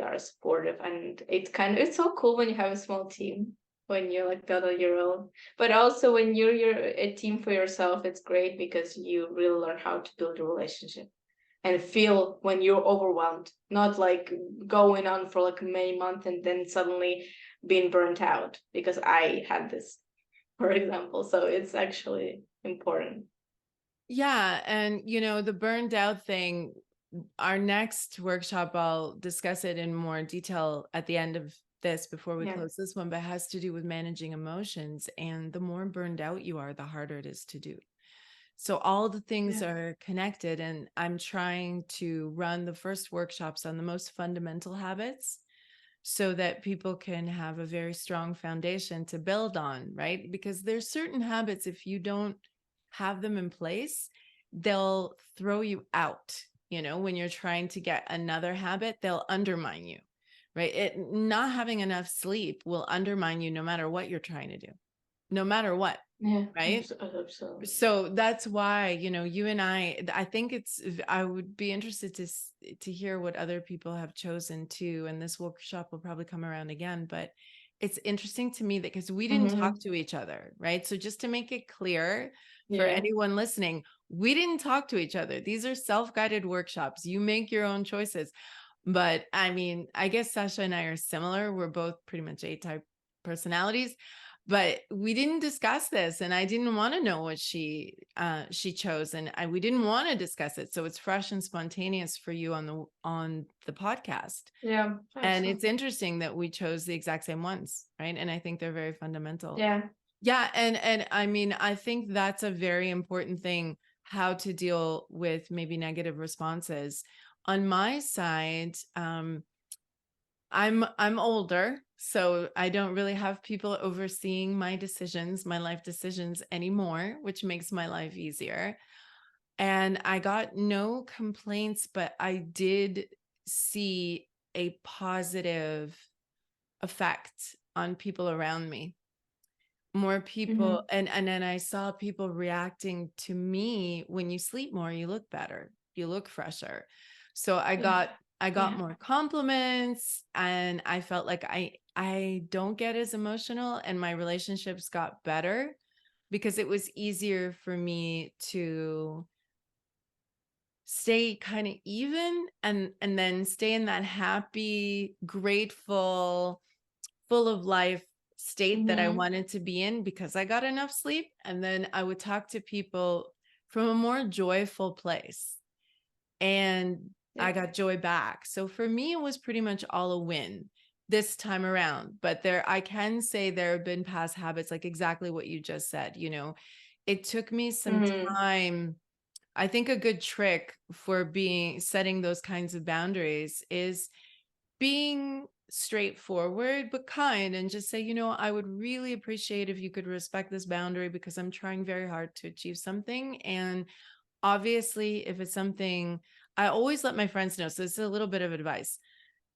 are supportive, and it's so cool when you have a small team, when you're like build on your own. But also when you're a team for yourself, it's great because you really learn how to build a relationship and feel when you're overwhelmed, not like going on for like many months and then suddenly being burnt out, because I had this, for example. So it's actually important. Yeah. And, the burned out thing, our next workshop, I'll discuss it in more detail at the end of this before we Yeah. close this one, but it has to do with managing emotions. And the more burned out you are, the harder it is to do. So all the things are connected, and I'm trying to run the first workshops on the most fundamental habits so that people can have a very strong foundation to build on, right? Because there's certain habits, if you don't have them in place, they'll throw you out. When you're trying to get another habit, they'll undermine you, right? Not having enough sleep will undermine you no matter what you're trying to do, no matter what. Yeah, Right. absolutely. So that's why, you and I think I would be interested to hear what other people have chosen too. And this workshop will probably come around again, but it's interesting to me that because we didn't talk to each other, right? So just to make it clear for anyone listening, we didn't talk to each other. These are self-guided workshops. You make your own choices. But I mean, I guess Sasha and I are similar. We're both pretty much A-type personalities. But we didn't discuss this, and I didn't want to know what she chose, and we didn't want to discuss it. So it's fresh and spontaneous for you on the podcast. Yeah, and it's interesting that we chose the exact same ones, right? And I think they're very fundamental. Yeah, and I mean, I think that's a very important thing, how to deal with maybe negative responses. On my side, I'm older, so I don't really have people overseeing my decisions, my life decisions anymore, which makes my life easier. And I got no complaints, but I did see a positive effect on people around me. More people, and then I saw people reacting to me. When you sleep more, you look better, you look fresher. So I got more compliments, and I felt like I don't get as emotional, and my relationships got better because it was easier for me to stay kind of even, and then stay in that happy, grateful, full of life state that I wanted to be in because I got enough sleep. And then I would talk to people from a more joyful place, and I got joy back. So for me, it was pretty much all a win this time around. But I can say there have been past habits, like exactly what you just said. It took me some time. I think a good trick for setting those kinds of boundaries is being straightforward but kind, and just say, I would really appreciate if you could respect this boundary because I'm trying very hard to achieve something. And obviously, if it's something, I always let my friends know. So this is a little bit of advice.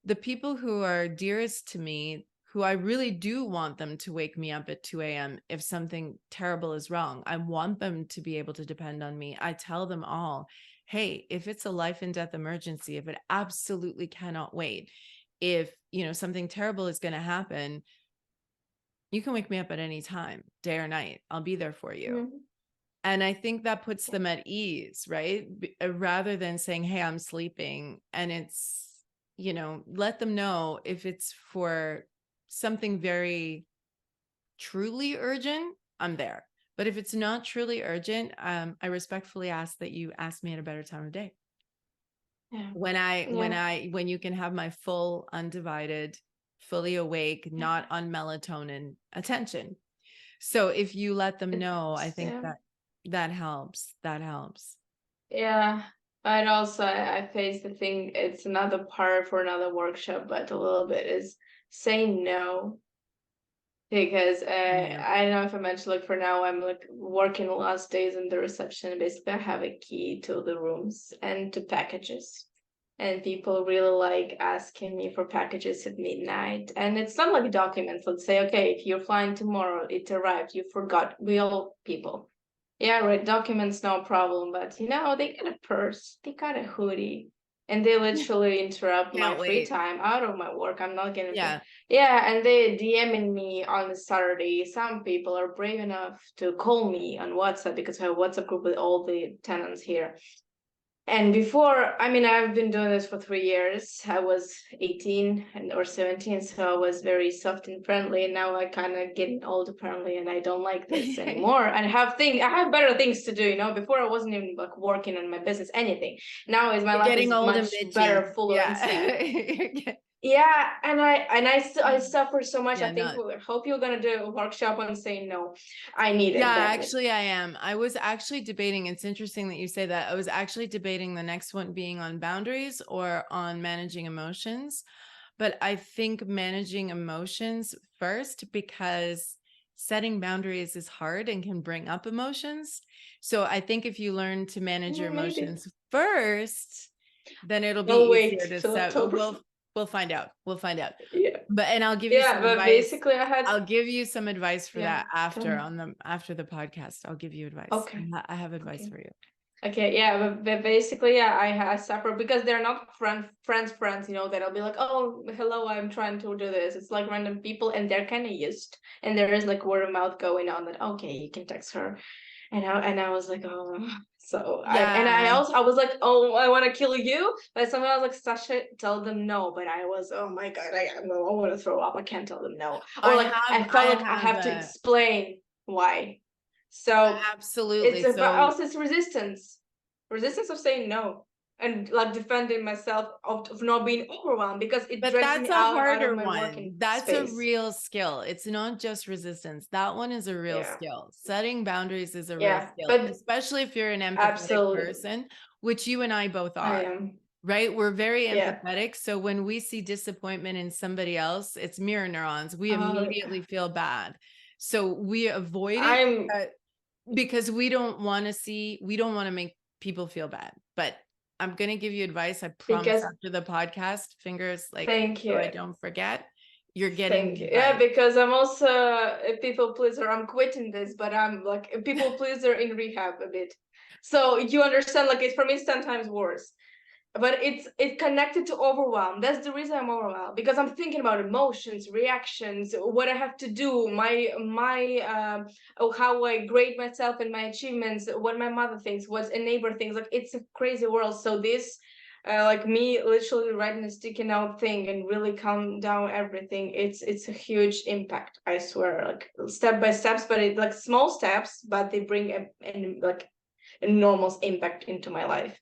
The people who are dearest to me, who I really do want them to wake me up at 2 a.m. if something terrible is wrong, I want them to be able to depend on me. I tell them all, hey, if it's a life and death emergency, if it absolutely cannot wait, if something terrible is going to happen, you can wake me up at any time, day or night. I'll be there for you. And I think that puts them at ease, right? Rather than saying, hey, I'm sleeping. And it's, let them know if it's for something very truly urgent, I'm there. But if it's not truly urgent, I respectfully ask that you ask me at a better time of day. When you can have my full, undivided, fully awake, not on melatonin attention. So if you let them know, I think that helps. That helps. Yeah. But also I face the thing, it's another part for another workshop, but a little bit is saying no. Because I don't know if I mentioned, like for now I'm like working the last days in the reception. Basically, I have a key to the rooms and to packages. And people really like asking me for packages at midnight. And it's not like documents. Let's say, okay, if you're flying tomorrow, it arrived, you forgot. We all people. Yeah, right. Documents, no problem. But they got a purse, they got a hoodie, and they literally interrupt my free time out of my work. I'm not getting paid. Yeah, and they DMing me on a Saturday. Some people are brave enough to call me on WhatsApp because I have a WhatsApp group with all the tenants here. And before, I've been doing this for 3 years. I was 18 or 17, so I was very soft and friendly. And now I kind of getting old apparently, and I don't like this anymore. And I have better things to do. Before I wasn't even like working on my business, anything. Now is my life is much better, fuller, and sleep. Yeah, and I suffer so much. I hope you're gonna do a workshop on saying no. I need it. Yeah, actually I am. I was actually debating, it's interesting that you say that. I was actually debating the next one being on boundaries or on managing emotions. But I think managing emotions first, because setting boundaries is hard and can bring up emotions. So I think if you learn to manage your emotions first, then it'll be easier to set. We'll find out. We'll find out. Yeah. And I'll give you some advice. Basically I'll give you some advice for that after the podcast. I'll give you advice. Okay. I have advice for you. Okay, yeah, but basically, I suffer because they're not friends, that'll be like, oh, hello, I'm trying to do this. It's like random people, and they're kind of used, and there is like word of mouth going on that, okay, you can text her. And I was like, oh, so I was like, oh, I want to kill you, but someone was like, Sasha, tell them no. But I was, oh my god, I want to throw up. I can't tell them no. Or I felt like I have to explain why. So absolutely, but also it's resistance of saying no, and like defending myself of not being overwhelmed, because it drags me out of my working That's space. A real skill. It's not just resistance. That one is a real skill. Setting boundaries is a real skill, but especially if you're an empathetic person, which you and I both are. I am. Right? We're very empathetic. So when we see disappointment in somebody else, it's mirror neurons. We immediately feel bad. So we avoid it because we don't want to make people feel bad. But I'm going to give you advice. I promise Because after the podcast, fingers like, thank so I you. don't forget, you're getting Thank the you. Yeah, advice. because I'm also a people pleaser. I'm quitting this, but I'm like a people pleaser in rehab a bit. So you understand, like it's for me, it's 10 times worse. But it's connected to overwhelm. That's the reason I'm overwhelmed, because I'm thinking about emotions, reactions, what I have to do, how I grade myself and my achievements, what my mother thinks, what a neighbor thinks. Like it's a crazy world. So this like me literally writing a sticky note thing and really calm down everything, it's a huge impact, I swear. Like step by steps, but it like small steps, but they bring like enormous impact into my life.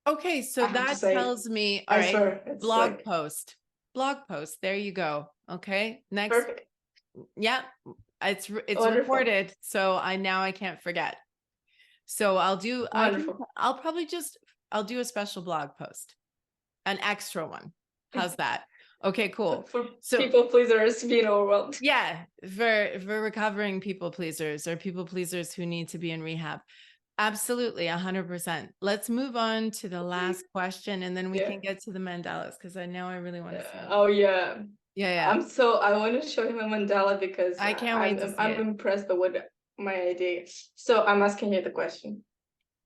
Okay, so I have to that say, tells me, all I right, swear, it's blog like post. Blog post. There you go. Okay. Next. perfect, Yeah. It's wonderful, recorded. So I can't forget. So wonderful. I'll do a special blog post, an extra one. How's that? Okay, cool. For So people pleasers being overwhelmed. yeah, for recovering people pleasers or people pleasers who need to be in rehab. Absolutely, 100%. Let's move on to the last question, and then we Yeah. can get to the mandalas because I know I really want to see them. Oh yeah. Yeah, yeah. I want to show him a mandala because I can't wait to see I'm it. impressed by what my idea is. So I'm asking you the question,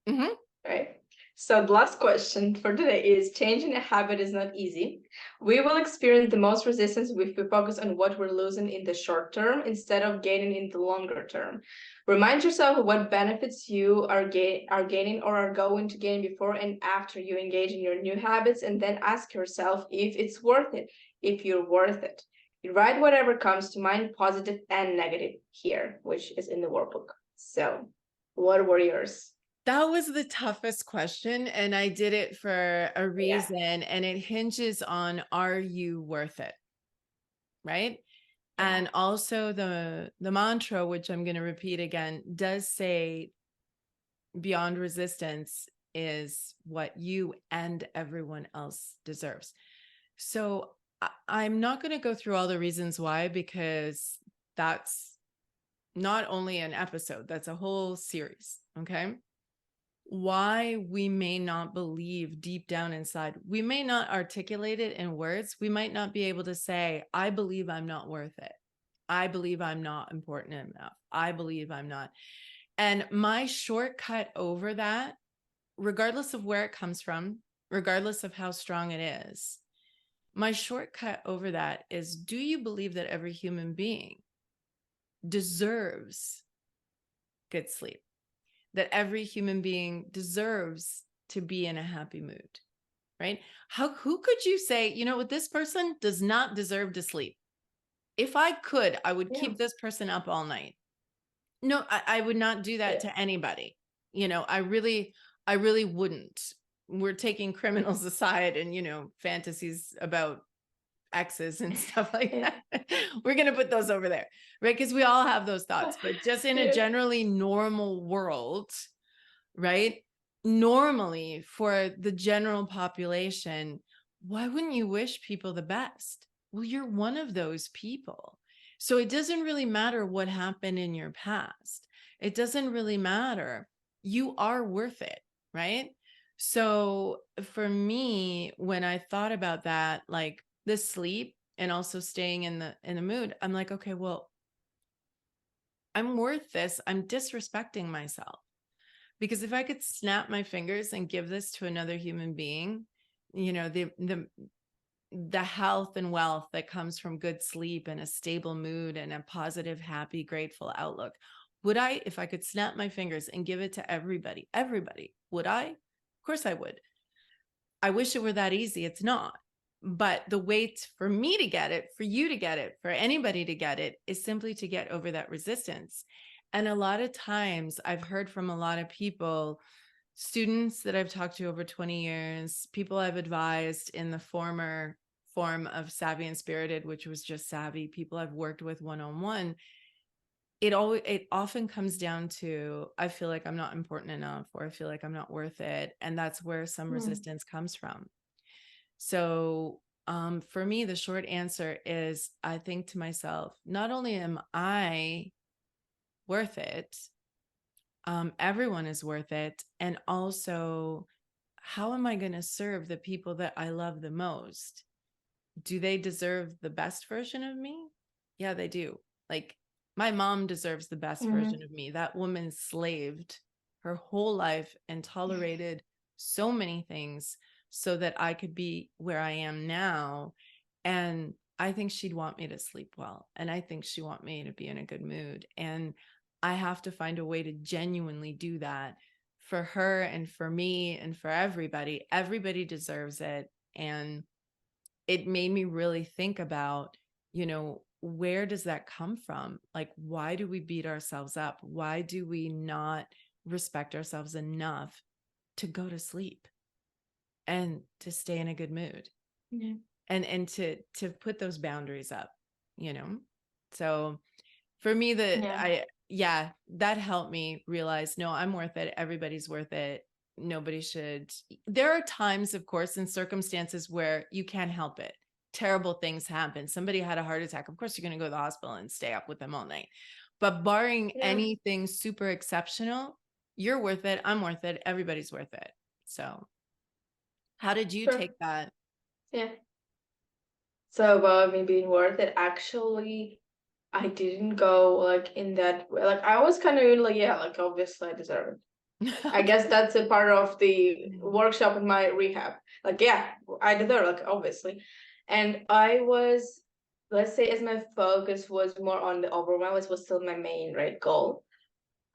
Hmm. right? So the last question for today is: changing a habit is not easy. We will experience the most resistance if we focus on what we're losing in the short term instead of gaining in the longer term. Remind yourself of what benefits you are gaining or are going to gain before and after you engage in your new habits, and then ask yourself if it's worth it, if you're worth it. You write whatever comes to mind, positive and negative, here, which is in the workbook. So, what were yours? That was the toughest question, and I did it for a Yeah. reason, and it hinges on, are you worth it? Right? Yeah. And also the mantra, which I'm going to repeat again, does say beyond resistance is what you and everyone else deserves. So I'm not going to go through all the reasons why, because that's not only an episode, that's a whole series. Okay. Why we may not believe deep down inside, we may not articulate it in words. We might not be able to say, I believe I'm not worth it. I believe I'm not important enough. I believe I'm not. And my shortcut over that, regardless of where it comes from, regardless of how strong it is, my shortcut over that is, do you believe that every human being deserves good sleep? That every human being deserves to be in a happy mood, right? Who could you say, you know what, this person does not deserve to sleep? If I could, I would Yeah. keep this person up all night. No, I would not do that Yeah. to anybody. I really wouldn't. We're taking criminals aside and, fantasies about exes and stuff like Yeah. that. We're going to put those over there, right? Because we all have those thoughts, but just in a Yeah. generally normal world, right? Normally, for the general population, why wouldn't you wish people the best? Well, you're one of those people. So it doesn't really matter what happened in your past. It doesn't really matter. You are worth it, right? So for me, when I thought about that, like the sleep and also staying in the mood, I'm like, okay, well, I'm worth this. I'm disrespecting myself. Because if I could snap my fingers and give this to another human being, the health and wealth that comes from good sleep and a stable mood and a positive, happy, grateful outlook, would I, if I could snap my fingers and give it to everybody, would I? Of course I would. I wish it were that easy. It's not. But the way for me to get it, for you to get it, for anybody to get it, is simply to get over that resistance. And a lot of times I've heard from a lot of people, students that I've talked to over 20 years, people I've advised in the former form of Savvy and Spirited, which was just Savvy, people I've worked with one-on-one, it often comes down to, I feel like I'm not important enough, or I feel like I'm not worth it. And that's where some Hmm. resistance comes from. So for me, the short answer is, I think to myself, not only am I worth it, everyone is worth it. And also, how am I going to serve the people that I love the most? Do they deserve the best version of me? Yeah, they do. Like, my mom deserves the best version of me. That woman slaved her whole life and tolerated so many things so that I could be where I am now. And I think she'd want me to sleep well. And I think she'd want me to be in a good mood. And I have to find a way to genuinely do that for her and for me and for everybody. Everybody deserves it. And it made me really think about, where does that come from? Like, why do we beat ourselves up? Why do we not respect ourselves enough to go to sleep and to stay in a good mood? Yeah. And to put those boundaries up, So for me, that helped me realize, no, I'm worth it. Everybody's worth it. Nobody should. There are times, of course, in circumstances where you can't help it. Terrible things happen. Somebody had a heart attack. Of course, you're going to go to the hospital and stay up with them all night. But barring anything super exceptional, you're worth it. I'm worth it. Everybody's worth it. So how did you take that? Yeah. So about me being worth it, actually, I didn't go like in that way. Like I was kind of like, yeah, like obviously I deserve it. I guess that's a part of the workshop in my rehab. Like, yeah, I deserve, like obviously. And I was, let's say, as my focus was more on the overwhelm, it was still my main goal.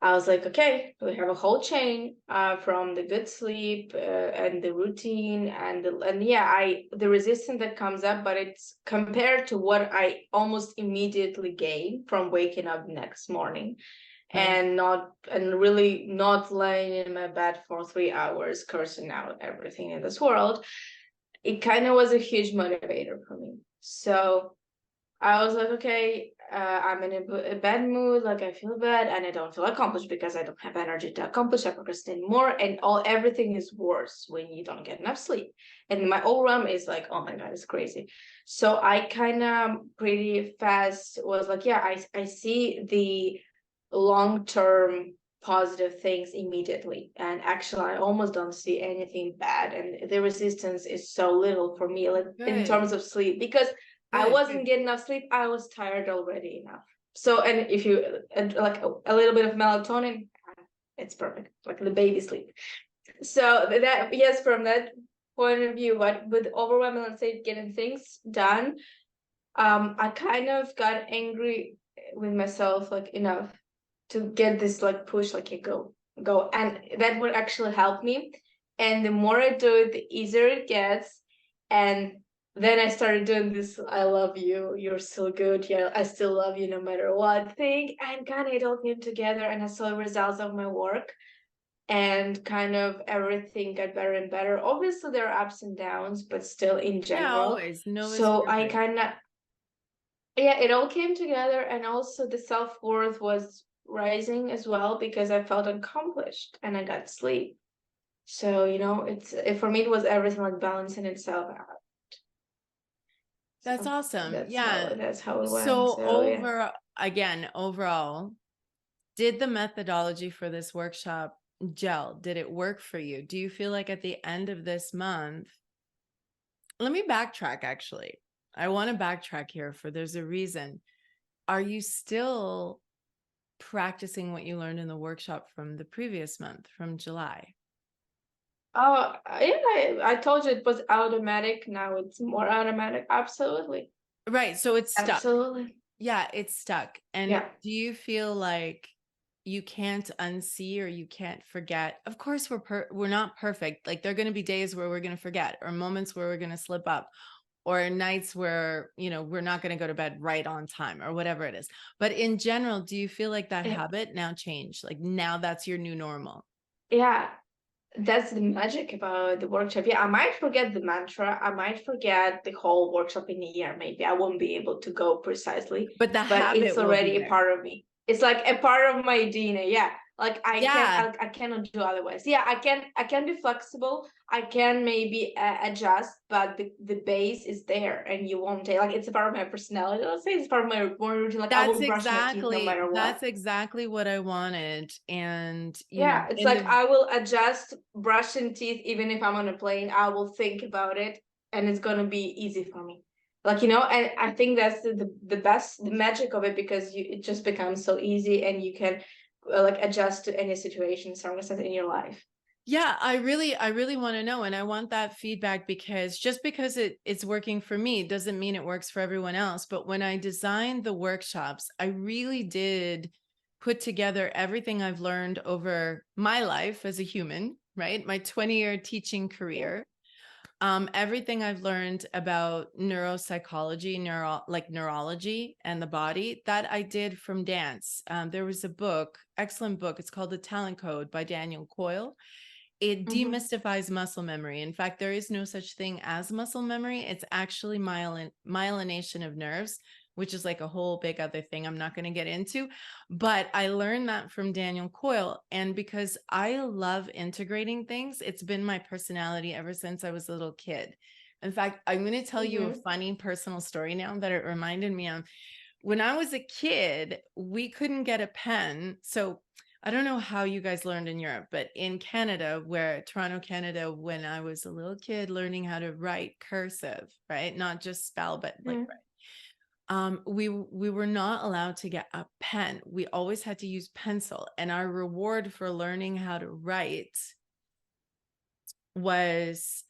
I was like, okay, we have a whole chain from the good sleep and the routine and the resistance that comes up, but it's compared to what I almost immediately gain from waking up next morning. Right. And really not laying in my bed for 3 hours cursing out everything in this world. It kind of was a huge motivator for me. So I was like, okay, I'm in a bad mood, like I feel bad and I don't feel accomplished because I don't have energy to accomplish. I procrastinate more and everything is worse when you don't get enough sleep. And my overwhelm is like, oh my God, it's crazy. So I kind of pretty fast was like, yeah, I see the long-term positive things immediately. And actually, I almost don't see anything bad. And the resistance is so little for me, like in terms of sleep, because I wasn't getting enough sleep. I was tired already enough. So, and if you like a little bit of melatonin, it's perfect, like the baby sleep. So that, yes, from that point of view, what with overwhelming, let's say, getting things done, I kind of got angry with myself, like enough to get this like push, like you go, and that would actually help me. And the more I do it, the easier it gets. And then I started doing this I love you, you're so good, yeah, I still love you no matter what thing, and kind of it all came together and I saw the results of my work and kind of everything got better and better. Obviously there are ups and downs, but still in general. Always. No is So I perfect. kind of, yeah, it all came together. And also the self-worth was rising as well because I felt accomplished and I got sleep. So, for me, it was everything like balancing itself out. That's So awesome. that's Yeah. how it went. So So yeah. overall, did the methodology for this workshop gel? Did it work for you? Do you feel like at the end of this month, let me backtrack actually. I want to backtrack here there's a reason. Are you still practicing what you learned in the workshop from the previous month, from July? Oh, yeah, I told you it was automatic. Now it's more automatic. Absolutely. Right. So it's stuck. Absolutely. Yeah, it's stuck. And Yeah. do you feel like you can't unsee or you can't forget? Of course, we're not perfect. Like there are going to be days where we're going to forget, or moments where we're going to slip up, or nights where, we're not going to go to bed right on time or whatever it is. But in general, do you feel like that Yeah. habit now changed? Like now that's your new normal? Yeah. That's the magic about the workshop. Yeah, I might forget the mantra. I might forget the whole workshop in a year. Maybe I won't be able to go precisely, But the but it's habit will be already a there. part of me. It's like a part of my DNA. Yeah. Like I Yeah, can't, I cannot do otherwise. Yeah, I can be flexible. I can maybe adjust, but the base is there, and you won't take, like, it's a part of my personality. Let's say it's part of my morning routine. Like I will brush my teeth no matter what. that's exactly what I wanted. And, Yeah, it's in like the I will adjust brushing teeth even if I'm on a plane. I will think about it, and it's gonna be easy for me. Like, and I think that's the best, the magic of it, because it just becomes so easy, and you can like adjust to any situation, circumstance in your life. Yeah, I really want to know, and I want that feedback, because just because it's working for me doesn't mean it works for everyone else. But when I designed the workshops, I really did put together everything I've learned over my life as a human, right? My 20-year teaching Yeah. career. Everything I've learned about neuropsychology, neurology and the body, that I did from dance. There was a book, excellent book. It's called The Talent Code by Daniel Coyle. It Mm-hmm. demystifies muscle memory. In fact, there is no such thing as muscle memory. It's actually myelination of nerves, which is like a whole big other thing I'm not going to get into. But I learned that from Daniel Coyle. And because I love integrating things, it's been my personality ever since I was a little kid. In fact, I'm going to tell you a Mm-hmm. funny personal story now that it reminded me of. When I was a kid, we couldn't get a pen. So I don't know how you guys learned in Europe, but in Canada, where Toronto, Canada, when I was a little kid learning how to write cursive, right? Not just spell, but like Yeah. write. We were not allowed to get a pen. We always had to use pencil. And our reward for learning how to write was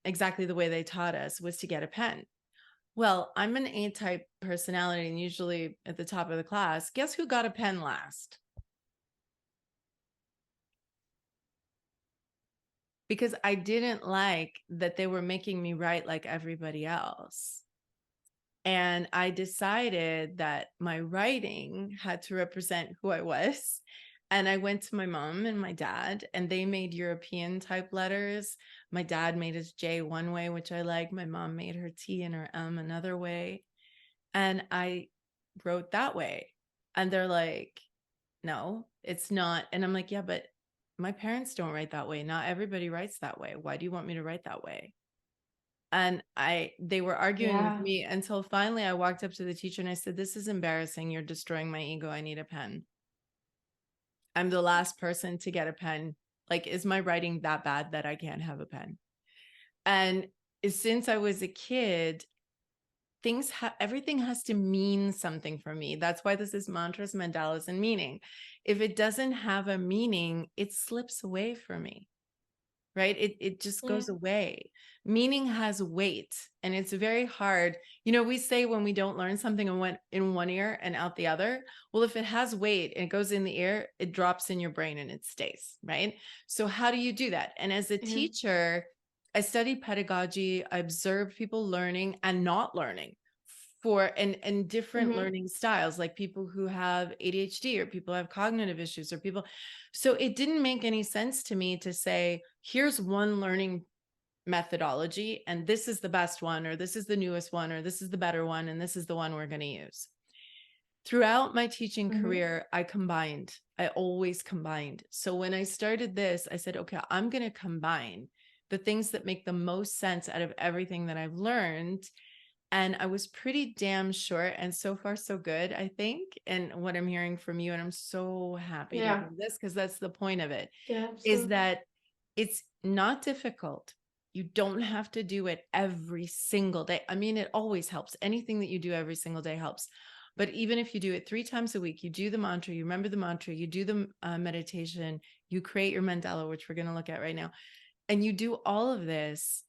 exactly the way they taught us, was to get a pen. Well, I'm an A-type personality and usually at the top of the class. Guess who got a pen last? Because I didn't like that they were making me write like everybody else. And I decided that my writing had to represent who I was. And I went to my mom and my dad, and they made European type letters. My dad made his J one way, which I like. My mom made her T and her M another way. And I wrote that way. And they're like, no, it's not. And I'm like, yeah, but my parents don't write that way. Not everybody writes that way. Why do you want me to write that way? And they were arguing with Yeah. me until finally I walked up to the teacher and I said, this is embarrassing. You're destroying my ego. I need a pen. I'm the last person to get a pen. Like, is my writing that bad that I can't have a pen? And since I was a kid, everything has to mean something for me. That's why this is mantras, mandalas, and meaning. If it doesn't have a meaning, it slips away from me, right? It just Yeah. goes away. Meaning has weight, and it's very hard. We say when we don't learn something and went in one ear and out the other. Well, if it has weight and it goes in the ear, it drops in your brain and it stays, right? So how do you do that? And as a Yeah. teacher, I studied pedagogy. I observed people learning and not learning and different Mm-hmm. learning styles, like people who have ADHD or people who have cognitive issues or people. So it didn't make any sense to me to say, here's one learning methodology and this is the best one, or this is the newest one, or this is the better one, and this is the one we're going to use. Throughout my teaching Mm-hmm. career, I always combined. So when I started this, I said, okay, I'm going to combine the things that make the most sense out of everything that I've learned. And I was pretty damn short, and so far so good, I think, and what I'm hearing from you. And I'm so happy to Yeah. hear this, because that's the point of it, Yeah. is Absolutely. that it's not difficult. You don't have to do it every single day. I mean, it always helps. Anything that you do every single day helps. But even if you do it 3 times a week, you do the mantra, you remember the mantra, you do the meditation, you create your mandala, which we're going to look at right now, and you do all of this,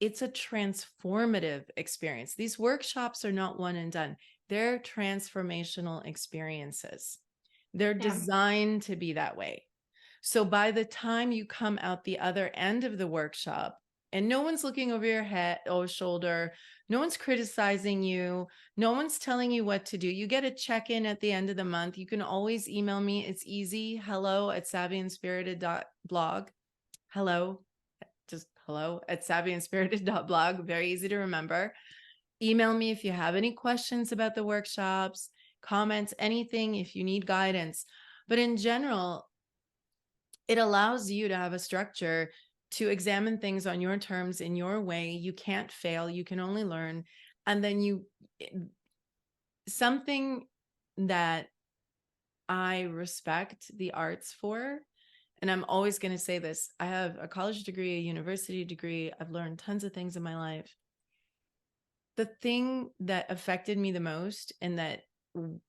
it's a transformative experience. These workshops are not one and done. They're transformational experiences. They're Yeah. designed to be that way. So by the time you come out the other end of the workshop, and no one's looking over your head or shoulder, no one's criticizing you, no one's telling you what to do. You get a check-in at the end of the month. You can always email me. It's easy. hello@savvyandspirited.blog. Hello, just hello@savvyandspirited.blog. Very easy to remember. Email me if you have any questions about the workshops, comments, anything, if you need guidance. But in general, it allows you to have a structure to examine things on your terms in your way. You can't fail. You can only learn. And then something that I respect the arts for, and I'm always going to say this, I have a college degree, a university degree. I've learned tons of things in my life. The thing that affected me the most and that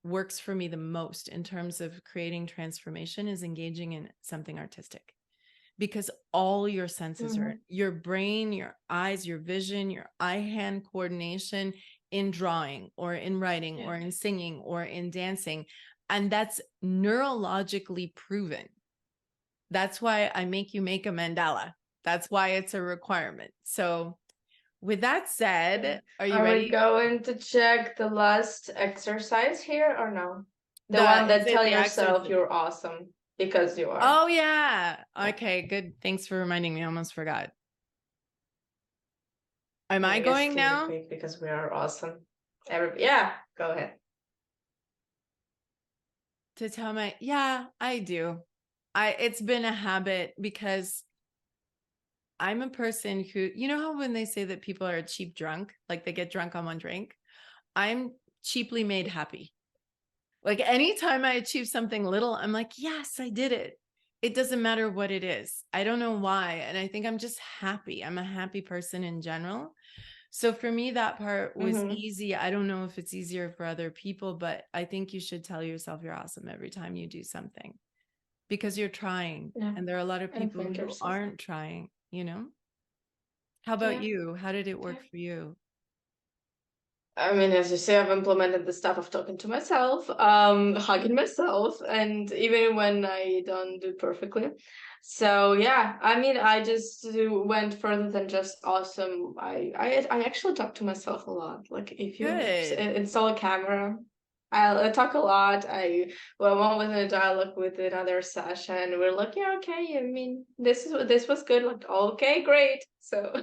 works for me the most in terms of creating transformation is engaging in something artistic, because all your senses are your brain, your eyes, your vision, your eye-hand coordination in drawing or in writing or in singing or in dancing. And that's neurologically proven. That's why I make you make a mandala. That's why it's a requirement. So with that said, are you ready? Are we going to check the last exercise here or no? The one that tell yourself you're awesome because you are. Oh yeah. Okay, good. Thanks for reminding me. I almost forgot. Am I going now? Because we are awesome. Yeah, go ahead. To tell yeah, I do. It's been a habit because I'm a person who, you know how when they say that people are a cheap drunk, like they get drunk on one drink, I'm cheaply made happy. Like anytime I achieve something little, I'm like, yes, I did it. It doesn't matter what it is. I don't know why. And I think I'm just happy. I'm a happy person in general. So for me, that part was easy. I don't know if it's easier for other people, but I think you should tell yourself you're awesome every time you do something because you're trying. Yeah. And there are a lot of people who aren't trying, you know? How about you? How did it work for you? I mean, as you say, I've implemented the stuff of talking to myself, hugging myself, and even when I don't do perfectly. So yeah, I mean, I just went further than just awesome. I actually talk to myself a lot. Like if you install a camera, I talk a lot. I was in a dialogue with another session. We're like, yeah, okay. I mean, this was good. Like, okay, great. So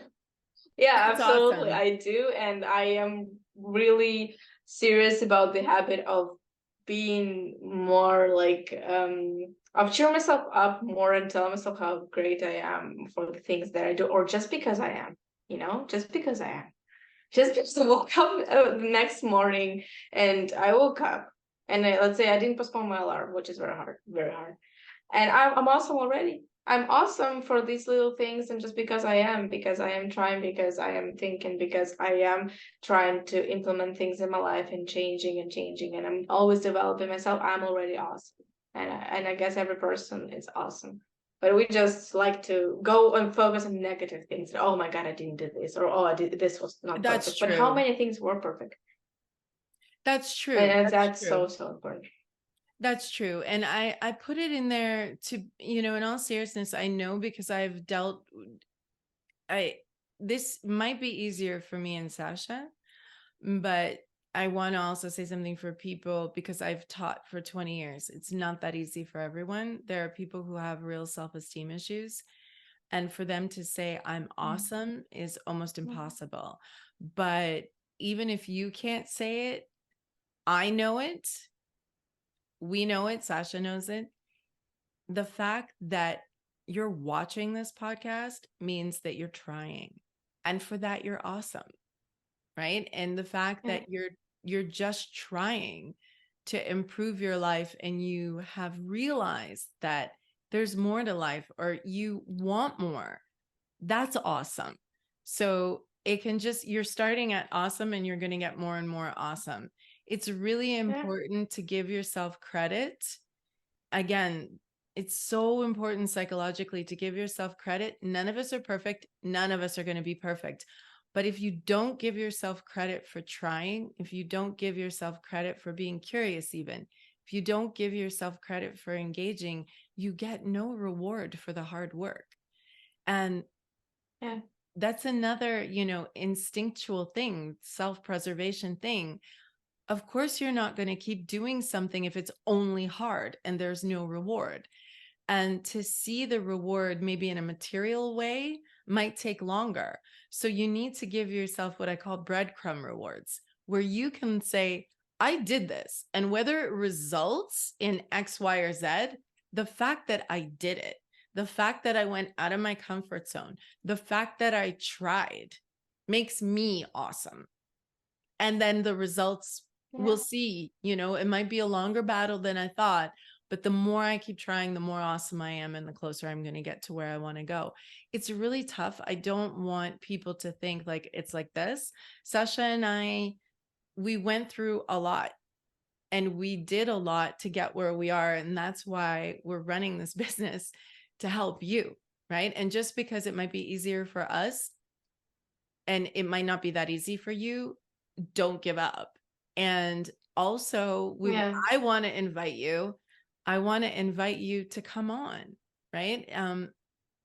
yeah, That's absolutely. awesome. I do. And I am really serious about the habit of being more like of cheering myself up more and telling myself how great I am for the things that I do, or just because I am, just because I am. Just because I woke up the next morning and I woke up and let's say I didn't postpone my alarm, which is very hard, very hard. And I'm awesome already. I'm awesome for these little things, and just because I am trying, because I am thinking, because I am trying to implement things in my life and changing, and I'm always developing myself. I'm already awesome, and I guess every person is awesome. But we just like to go and focus on negative things. Oh my God, I didn't do this, or oh, I did this was not perfect. But how many things were perfect? That's true. And that's so important. That's true. And I put it in there to, in all seriousness, I know because I've this might be easier for me and Sasha, but I want to also say something for people because I've taught for 20 years. It's not that easy for everyone. There are people who have real self-esteem issues. And for them to say, I'm awesome is almost impossible. But even if you can't say it, I know it. We know it. Sasha knows it. The fact that you're watching this podcast means that you're trying. And for that, you're awesome. Right. And the fact that you're just trying to improve your life and you have realized that there's more to life or you want more, that's awesome. So it can you're starting at awesome and you're going to get more and more awesome. It's really important to give yourself credit. Again, it's so important psychologically to give yourself credit. None of us are perfect. None of us are going to be perfect. But if you don't give yourself credit for trying, if you don't give yourself credit for being curious, even if you don't give yourself credit for engaging, you get no reward for the hard work. And that's another, instinctual thing, self-preservation thing. Of course, you're not going to keep doing something if it's only hard and there's no reward. And to see the reward maybe in a material way might take longer. So you need to give yourself what I call breadcrumb rewards, where you can say, I did this. And whether it results in X, Y, or Z, the fact that I did it, the fact that I went out of my comfort zone, the fact that I tried makes me awesome. And then the results, we'll see, it might be a longer battle than I thought, but the more I keep trying, the more awesome I am and the closer I'm going to get to where I want to go. It's really tough. I don't want people to think like it's like this. Sasha and I, we went through a lot and we did a lot to get where we are. And that's why we're running this business to help you, right? And just because it might be easier for us and it might not be that easy for you, don't give up. And also, I want to invite you. I want to invite you to come on, right?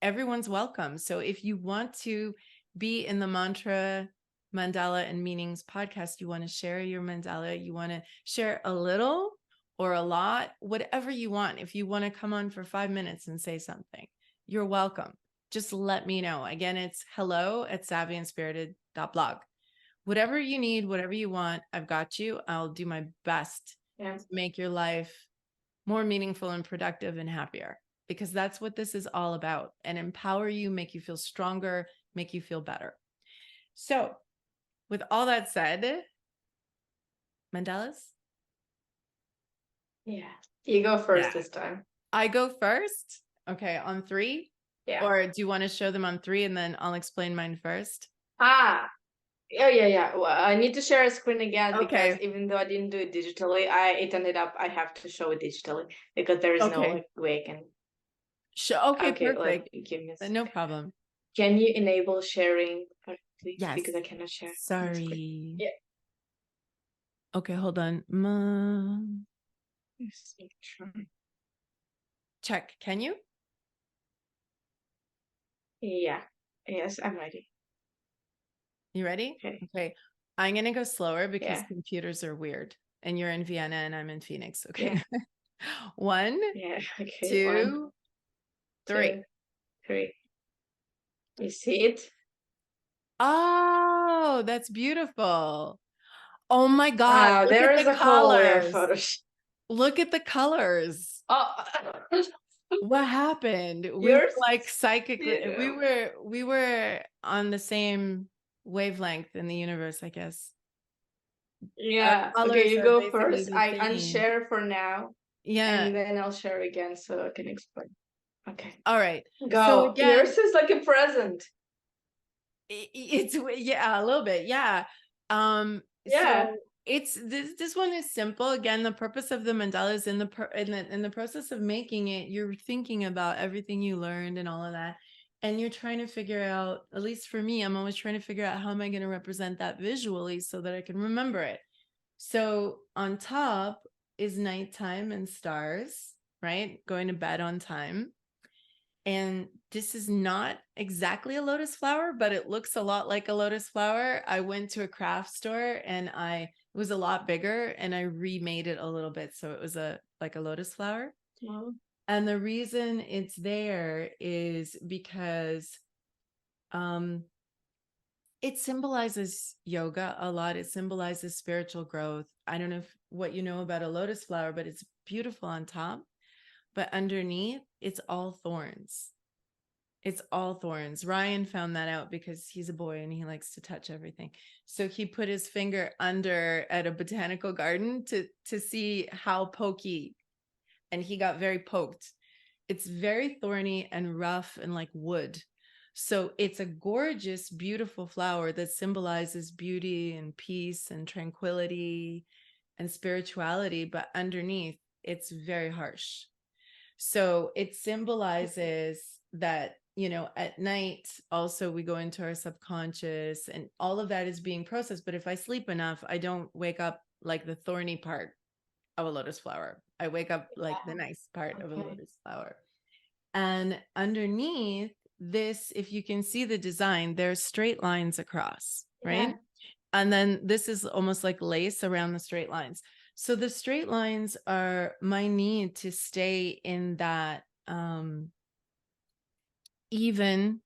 Everyone's welcome. So if you want to be in the Mantra, Mandala, and Meanings podcast, you want to share your mandala, you want to share a little or a lot, whatever you want. If you want to come on for 5 minutes and say something, you're welcome. Just let me know. Again, it's hello@savvyandspirited.blog. Whatever you need, whatever you want, I've got you. I'll do my best to make your life more meaningful and productive and happier, because that's what this is all about, and empower you, make you feel stronger, make you feel better. So with all that said, Mandalas? Yeah. You go first this time. I go first? Okay, on 3? Yeah. Or do you want to show them on 3 and then I'll explain mine first? Oh, yeah. Well, I need to share a screen again because Okay. even though I didn't do it digitally, I have to show it digitally because there is no way I can. Okay, perfect. Give me a second. No problem. Can you enable sharing, please? Yes. Because I cannot share. Sorry. Yeah. Okay, hold on. Check. Can you? Yeah. Yes, I'm ready. You ready? Okay. I'm going to go slower because computers are weird. And you're in Vienna and I'm in Phoenix. Okay. 1, 2, 3. 3. You see it? Oh, that's beautiful. Oh my God. Wow, there is a colors. Look at the colors. Oh, what happened? We were like psychically, we were on the same wavelength in the universe, I guess. Yeah. Okay, you go first. I unshare for now. Yeah. And then I'll share again so I can explain. Okay. All right. Go. So again, yours is like a present. It's a little bit. Yeah. So it's this one is simple. Again, the purpose of the mandala is in the process of making it, you're thinking about everything you learned and all of that. And you're trying to figure out, at least for me, I'm always trying to figure out how am I going to represent that visually so that I can remember it. So on top is nighttime and stars, right? Going to bed on time. And this is not exactly a lotus flower, but it looks a lot like a lotus flower. I went to a craft store and it was a lot bigger and I remade it a little bit. So it was like a lotus flower. And the reason it's there is because it symbolizes yoga a lot. It symbolizes spiritual growth. I don't know what you know about a lotus flower, but it's beautiful on top. But underneath, it's all thorns. It's all thorns. Ryan found that out because he's a boy and he likes to touch everything. So he put his finger under at a botanical garden to see how pokey, and he got very poked. It's very thorny and rough and like wood. So it's a gorgeous, beautiful flower that symbolizes beauty and peace and tranquility and spirituality. But underneath, it's very harsh. So it symbolizes that, at night, also we go into our subconscious and all of that is being processed. But if I sleep enough, I don't wake up like the thorny part of a lotus flower. I wake up like the nice part of a lotus flower. And underneath this, if you can see the design, there's straight lines across, right? And then this is almost like lace around the straight lines. So the straight lines are my need to stay in that even,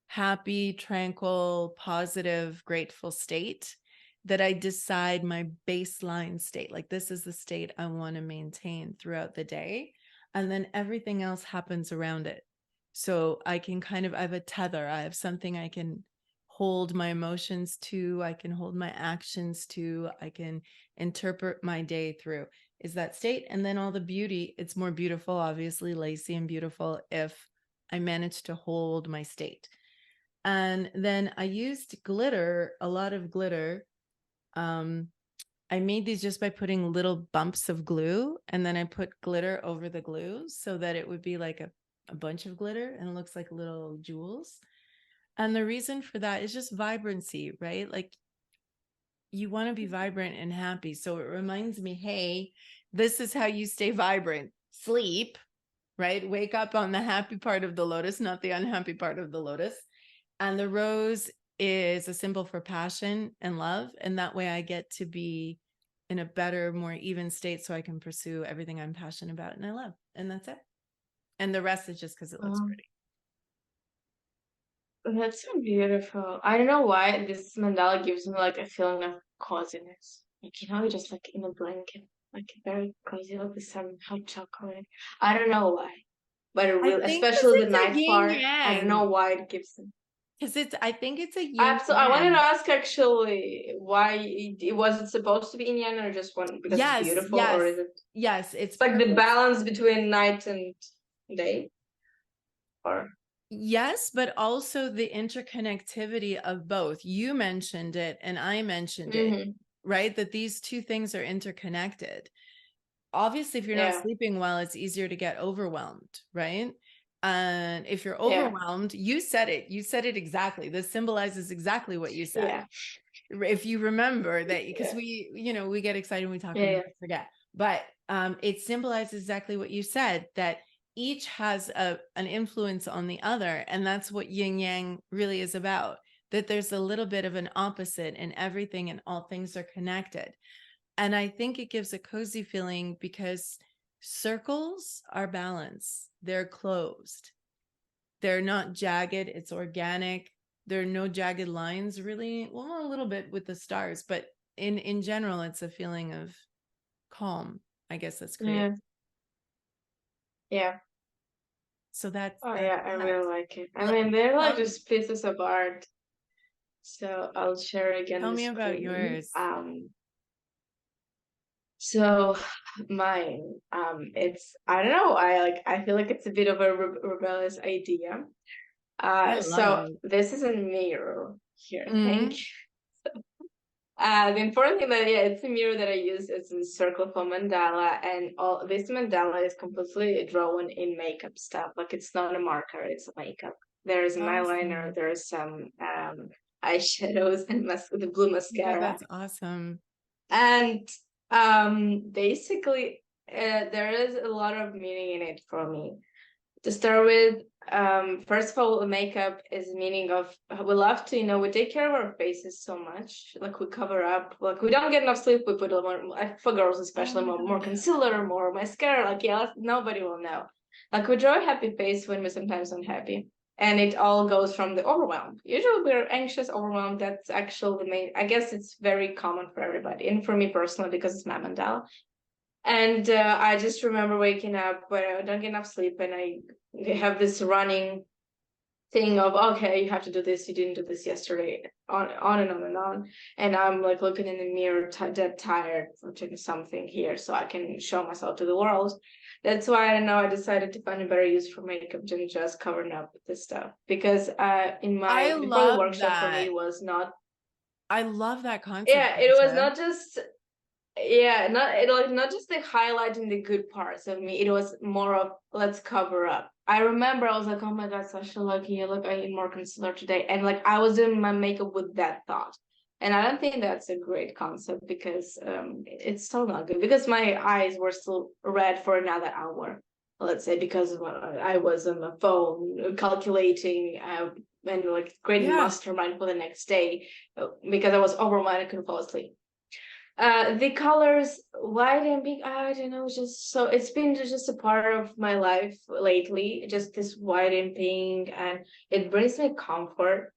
happy, tranquil, positive, grateful state. that I decide my baseline state. Like, this is the state I want to maintain throughout the day. And then everything else happens around it. So I can I have a tether. I have something I can hold my emotions to. I can hold my actions to. I can interpret my day through, is that state. And then all the beauty, it's more beautiful, obviously, lacy and beautiful, if I manage to hold my state. And then I used glitter, a lot of glitter. I made these just by putting little bumps of glue, and then I put glitter over the glue so that it would be like a bunch of glitter and it looks like little jewels. And the reason for that is just vibrancy, right? Like, you want to be vibrant and happy. So it reminds me, hey, this is how you stay vibrant. Sleep, right? Wake up on the happy part of the lotus, not the unhappy part of the lotus. And the rose is a symbol for passion and love. And that way I get to be in a better, more even state so I can pursue everything I'm passionate about and I love. And that's it. And the rest is just because it looks pretty. That's so beautiful. I don't know why this mandala gives me like a feeling of coziness. Like, you're just like in a blanket, like very cozy, like the sun, hot chocolate. I don't know why, but it I really, think because especially the it's a night yin part, I don't yang. know why it gives them. Because I think it's a yin Absolutely, I wanted to yang. ask actually why was it supposed to be in yin or just one because it's beautiful, or is it? Yes, It's like the balance between night and day, or yes, but also the interconnectivity of both. You mentioned it and I mentioned it, right? That these two things are interconnected. Obviously, if you're not sleeping well, it's easier to get overwhelmed, right? And if you're overwhelmed, you said it exactly. This symbolizes exactly what you said. yeah, If you remember that, because we get excited when we talk and we forget, but it symbolizes exactly what you said, that each has an influence on the other. And that's what yin yang really is about, that there's a little bit of an opposite in everything and all things are connected. And I think it gives a cozy feeling because circles are balanced. They're closed. They're not jagged. It's organic. There are no jagged lines really. Well, a little bit with the stars, but in general, it's a feeling of calm. I guess that's creative. Yeah. So that's I really like it. I mean, they're like just pieces of art. So I'll share again. Tell me about yours. So mine, it's, I don't know, I feel like it's a bit of a rebellious idea. So this is a mirror here. Thank you. The important thing that it's a mirror that I use. It's a circle for mandala, and all this mandala is completely drawn in makeup stuff. Like, it's not a marker, it's a makeup. There is an eyeliner, there is some eyeshadows and the blue mascara. That's awesome. And basically there is a lot of meaning in it for me. To start with, first of all, makeup is meaning of, we love to, we take care of our faces so much. Like, we cover up, like, we don't get enough sleep, we put a lot more, for girls especially, more concealer, more mascara. Like, nobody will know. Like, we draw a happy face when we're sometimes unhappy, and it all goes from the overwhelm. Usually we're anxious, overwhelmed. That's actually the main, I guess it's very common for everybody, and for me personally, because it's my mandala. And I just remember waking up when I don't get enough sleep, and I have this running thing of, okay, you have to do this, you didn't do this yesterday, on and on and on. And I'm like looking in the mirror, dead tired from doing something here, so I can show myself to the world. That's why, I don't know, I decided to find a better use for makeup than just covering up this stuff. Because before the workshop for me was not. I love that concept. Yeah, it was not just. Yeah, not just the highlighting the good parts of me. It was more of, let's cover up. I remember I was like, oh my God, Sasha, lucky, look, I need more concealer today. And like, I was doing my makeup with that thought. And I don't think that's a great concept, because it's still not good, because my eyes were still red for another hour, let's say, because I was on the phone calculating and like creating mastermind for the next day, because I was overwhelmed, I couldn't fall asleep. The colors, white and pink, I don't know, just so it's been just a part of my life lately, just this white and pink, and it brings me comfort.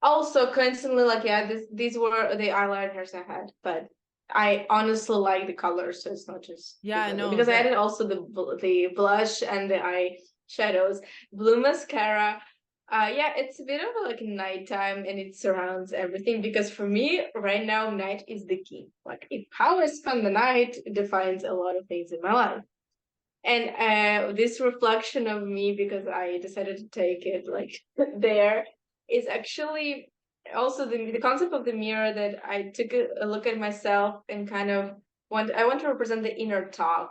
also coincidentally, like, yeah, these were the eyeliners I had, but I honestly like the colors, so it's not just Yeah, no, because I added also the blush and the eye shadows, blue mascara. Yeah, it's a bit of like nighttime and it surrounds everything because for me right now night is the key. Like if how I spend the night defines a lot of things in my life. And this reflection of me, because I decided to take it like there, is actually also the concept of the mirror, that I took a look at myself and kind of I want to represent the inner talk,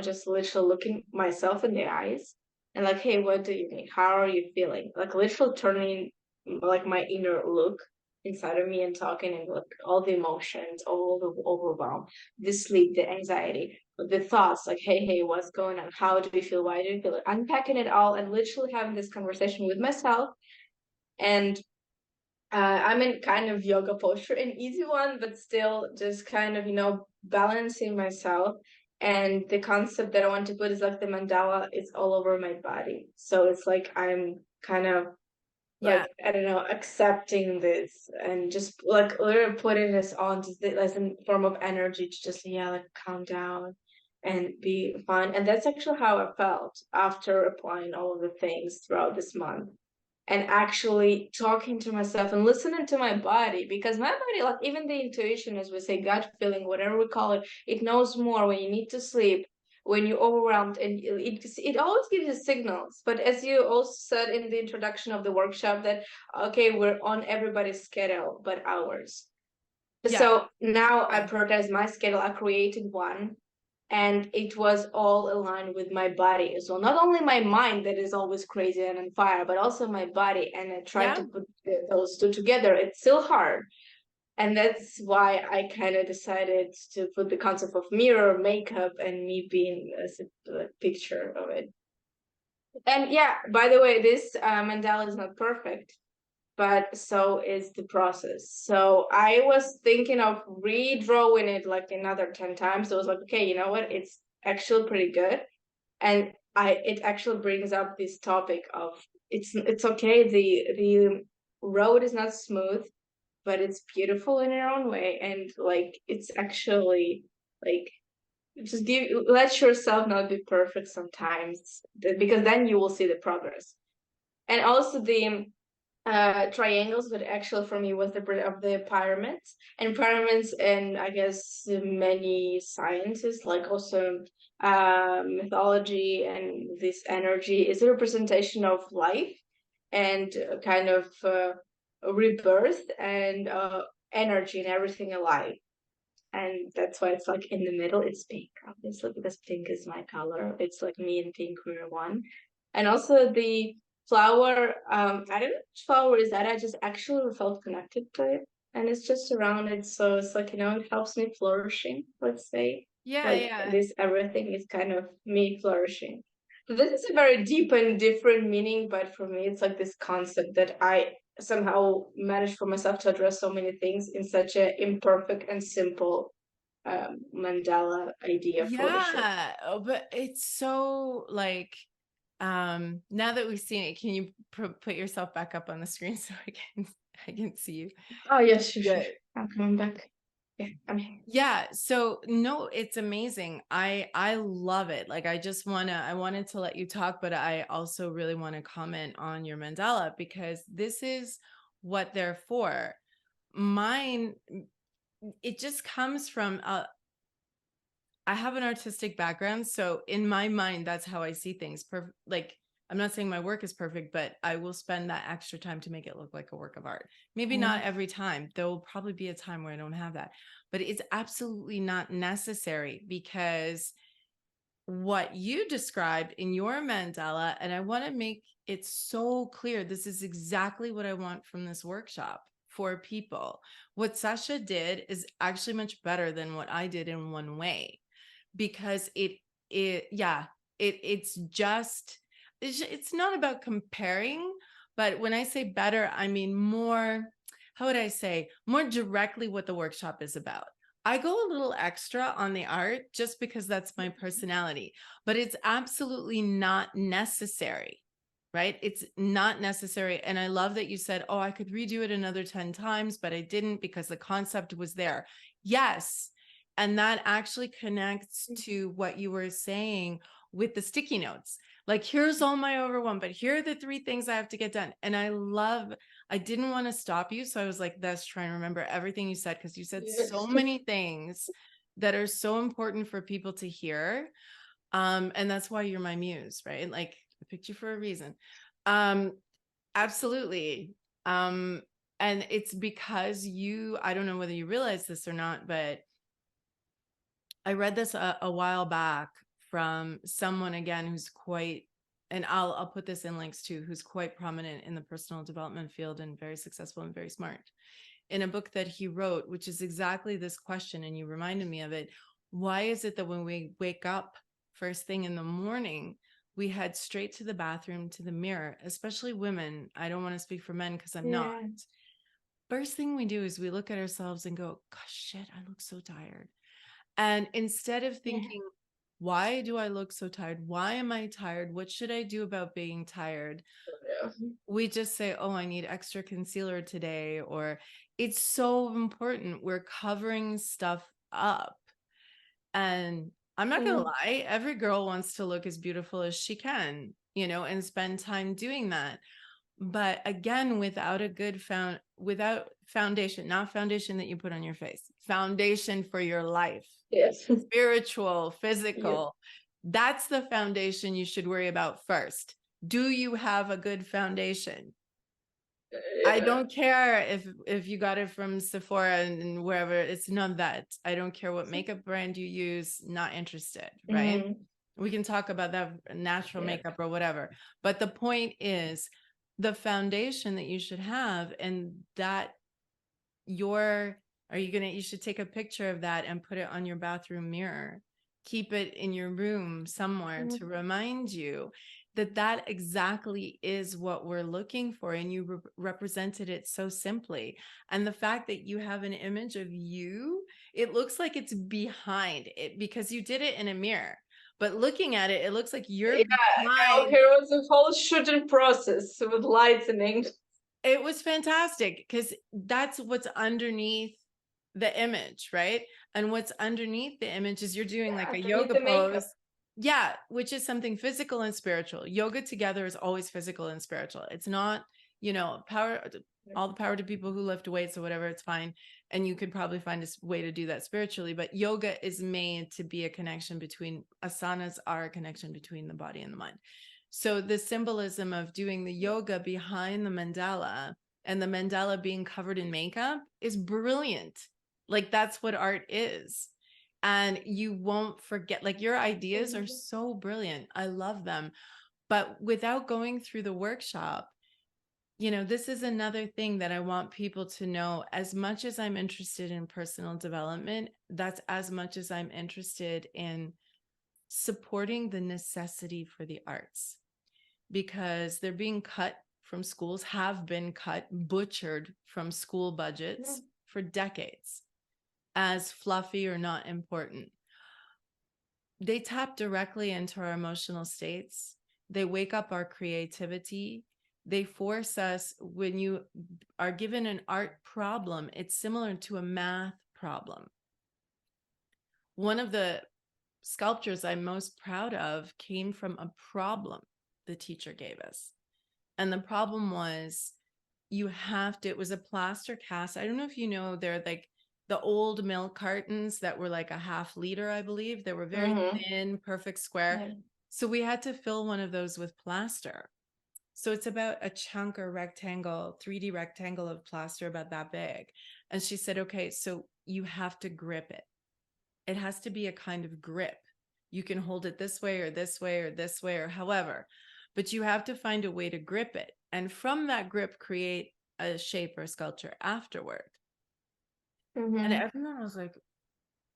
just literally looking myself in the eyes and like, hey, what do you think? How are you feeling? Like literally turning like my inner look inside of me and talking and like all the emotions, all the overwhelm, the sleep, the anxiety, the thoughts, like, hey, what's going on? How do you feel? Why do you feel it? Unpacking it all and literally having this conversation with myself. And I'm in kind of yoga posture, an easy one, but still just kind of, balancing myself. And the concept that I want to put is like the mandala is all over my body. So it's like I'm kind of yeah, like, I don't know, accepting this and just like literally putting this on just as a form of energy to just, yeah, like calm down and be fine. And that's actually how I felt after applying all of the things throughout this month and actually talking to myself and listening to my body, because my body, like even the intuition, as we say, gut feeling, whatever we call it, it knows more when you need to sleep, when you're overwhelmed, and it always gives you signals. But as you also said in the introduction of the workshop, that okay, we're on everybody's schedule but ours. yeah, So now I yeah, prioritize my schedule. I created one, and it was all aligned with my body. So not only my mind that is always crazy and on fire, but also my body. And I tried yeah. to put those two together. It's still hard. And that's why I kind of decided to put the concept of mirror, makeup, and me being as a picture of it. And yeah, by the way, this mandala is not perfect, but so is the process. So I was thinking of redrawing it like another 10 times. So I was like, okay, you know what? It's actually pretty good. And it actually brings up this topic of it's okay. The road is not smooth, but it's beautiful in your own way. And like it's actually like just let yourself not be perfect sometimes, because then you will see the progress. And also the triangles, but actually for me was the of the pyramids. And pyramids, and I guess many sciences, like also mythology, and this energy is a representation of life and kind of rebirth and energy and everything alive. And that's why it's like in the middle it's pink, obviously, because pink is my color. It's like me and pink, we're one. And also the flower, I don't know which flower is that. I just actually felt connected to it, and it's just around it. So it's like, it helps me flourishing, let's say. Yeah, Like yeah. this everything is kind of me flourishing. So this is a very deep and different meaning, but for me it's like this concept that I somehow managed for myself to address so many things in such a imperfect and simple mandala idea Photoshop. Yeah. Oh, but it's so like now that we've seen it, can you put yourself back up on the screen so I can see you? Oh yes, sure. Good. I'm coming back. Yeah, I'm here. Yeah, so no, it's amazing. I love it. Like I wanted to let you talk, but I also really want to comment on your mandala because this is what they're for. Mine, it just comes from I have an artistic background, so in my mind, that's how I see things. Like, I'm not saying my work is perfect, but I will spend that extra time to make it look like a work of art. Maybe not every time. There will probably be a time where I don't have that, but it's absolutely not necessary because what you described in your mandala, and I want to make it so clear, this is exactly what I want from this workshop for people. What Sasha did is actually much better than what I did in one way because it's not about comparing, but when I say better, I mean more, how would I say, more directly what the workshop is about. I go a little extra on the art just because that's my personality, but it's absolutely not necessary. right? It's not necessary. And I love that you said, oh, I could redo it another 10 times, but I didn't because the concept was there. Yes. And that actually connects to what you were saying with the sticky notes. Like, here's all my overwhelm, but here are the 3 things I have to get done. And I didn't want to stop you. So I was like, let's try and remember everything you said, because you said so many things that are so important for people to hear. And that's why you're my muse, right? Like, I picked you for a reason. Absolutely. And it's because I don't know whether you realize this or not, but I read this a while back from someone, again, who's quite, and I'll put this in links too, who's quite prominent in the personal development field and very successful and very smart, in a book that he wrote, which is exactly this question. And you reminded me of it. Why is it that when we wake up first thing in the morning, we head straight to the bathroom, to the mirror, especially women? I don't want to speak for men because I'm not. First thing we do is we look at ourselves and go, gosh, shit, I look so tired. And instead of thinking, why do I look so tired? Why am I tired? What should I do about being tired? We just say, oh, I need extra concealer today. Or it's so important. We're covering stuff up. And I'm not going to lie, every girl wants to look as beautiful as she can, and spend time doing that. But again, without a good without foundation, not foundation that you put on your face, foundation for your life, spiritual, physical, that's the foundation you should worry about first. Do you have a good foundation? I don't care if you got it from Sephora and wherever, it's none of that. I don't care what makeup brand you use, not interested, right? We can talk about that natural makeup or whatever. But the point is the foundation that you should have, and that you should take a picture of that and put it on your bathroom mirror. Keep it in your room somewhere to remind you that exactly is what we're looking for. And you represented it so simply. And the fact that you have an image of you, it looks like it's behind it because you did it in a mirror. But looking at it, it looks like you're behind. Here was a whole shooting process with lightening. It was fantastic because that's what's underneath the image, right? And what's underneath the image is you're doing like a yoga pose. Yeah, which is something physical and spiritual. Yoga together is always physical and spiritual. It's not, all the power to people who lift weights or whatever, it's fine. And you could probably find a way to do that spiritually, but yoga is made to be a connection between, asanas are a connection between the body and the mind. So the symbolism of doing the yoga behind the mandala and the mandala being covered in makeup is brilliant. Like, that's what art is. And you won't forget, like, your ideas are so brilliant. I love them. But without going through the workshop, this is another thing that I want people to know. As much as I'm interested in personal development, that's as much as I'm interested in supporting the necessity for the arts, because they're being cut from schools, have been cut, butchered from school budgets for decades as fluffy or not important. They tap directly into our emotional states. They wake up our creativity. They force us, when you are given an art problem, it's similar to a math problem. One of the sculptures I'm most proud of came from a problem the teacher gave us. And the problem was, it was a plaster cast. I don't know if you know, they're like the old milk cartons that were like a half liter, I believe. They were very thin, perfect square. So we had to fill one of those with plaster. So it's about a chunk or rectangle, 3D rectangle of plaster about that big. And she said, okay, so you have to grip it. It has to be a kind of grip. You can hold it this way or this way or this way or however, but you have to find a way to grip it. And from that grip, create a shape or sculpture afterward. And everyone was like,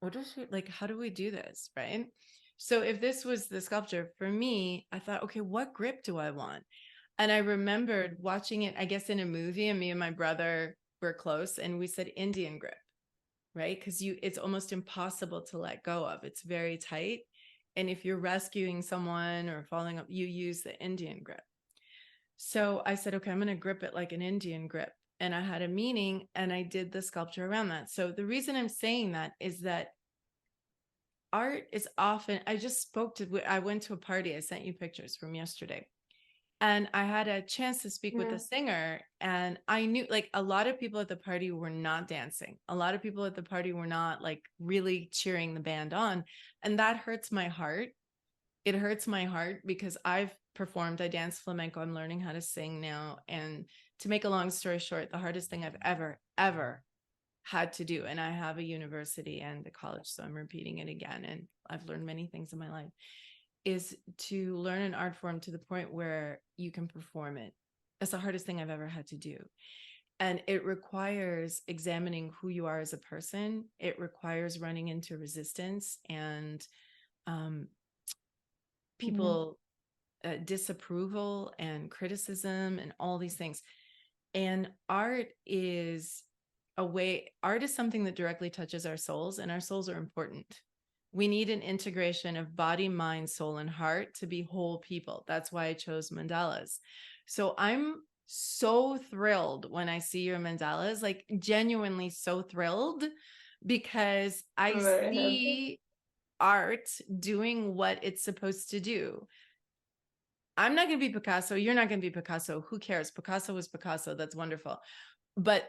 what is she like? How do we do this? Right. So if this was the sculpture for me, I thought, okay, what grip do I want? And I remembered watching it, I guess, in a movie, and me and my brother were close, and we said Indian grip, right? Because it's almost impossible to let go of. It's very tight. And if you're rescuing someone or falling up, you use the Indian grip. So I said, okay, I'm going to grip it like an Indian grip. And I had a meaning and I did the sculpture around that. So the reason I'm saying that is that art is often, I went to a party. I sent you pictures from yesterday. And I had a chance to speak with a singer, and I knew like a lot of people at the party were not dancing. A lot of people at the party were not like really cheering the band on. And that hurts my heart. It hurts my heart because I dance flamenco. I'm learning how to sing now. And to make a long story short, the hardest thing I've ever had to do, and I have a university and a college, so I'm repeating it again. And I've learned many things in my life, is to learn an art form to the point where you can perform it. That's the hardest thing I've ever had to do. And it requires examining who you are as a person. It requires running into resistance and people disapproval and criticism and all these things. And art is something that directly touches our souls, and our souls are important. We need an integration of body, mind, soul, and heart to be whole people. That's why I chose mandalas. So I'm so thrilled when I see your mandalas, like genuinely so thrilled, because I see art doing what it's supposed to do. I'm not going to be Picasso. You're not going to be Picasso. Who cares? Picasso was Picasso. That's wonderful. But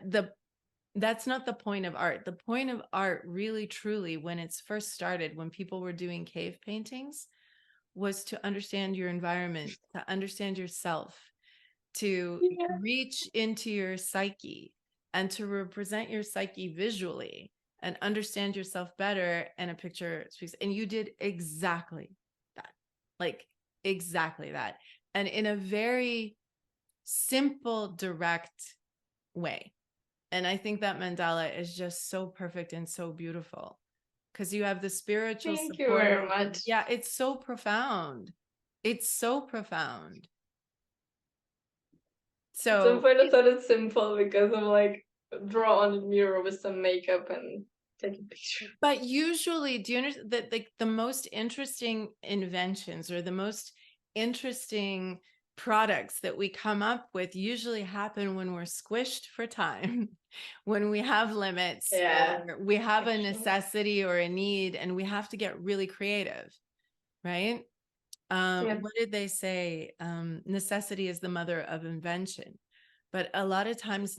that's not the point of art. The point of art, really, truly, when it's first started, when people were doing cave paintings, was to understand your environment, to understand yourself, to reach into your psyche and to represent your psyche visually and understand yourself better. And a picture speaks. And you did exactly that, like exactly that. And in a very simple, direct way. And I think that mandala is just so perfect and so beautiful because you have the spiritual support. Thank you very much. Yeah, it's so profound. It's so profound. So at first I thought it's simple because I'm like, draw on the mirror with some makeup and take a picture. But usually, do you understand that like the most interesting inventions or the most interesting products that we come up with usually happen when we're squished for time, when we have limits, or we have a necessity or a need, and we have to get really creative, right? What did they say? Necessity is the mother of invention. But a lot of times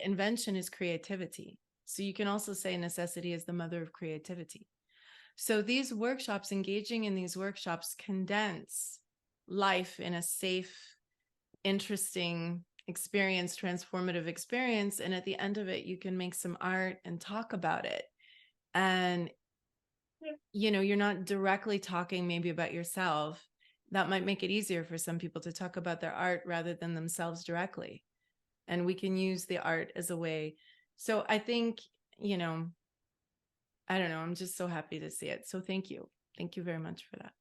invention is creativity. So you can also say necessity is the mother of creativity. So these workshops, engaging in these workshops, condense life in a safe, interesting experience, transformative experience. And at the end of it, you can make some art and talk about it. And, you know, you're not directly talking maybe about yourself. That might make it easier for some people to talk about their art rather than themselves directly. And we can use the art as a way. So I think, you know, I don't know, I'm just so happy to see it. So thank you. Thank you very much for that.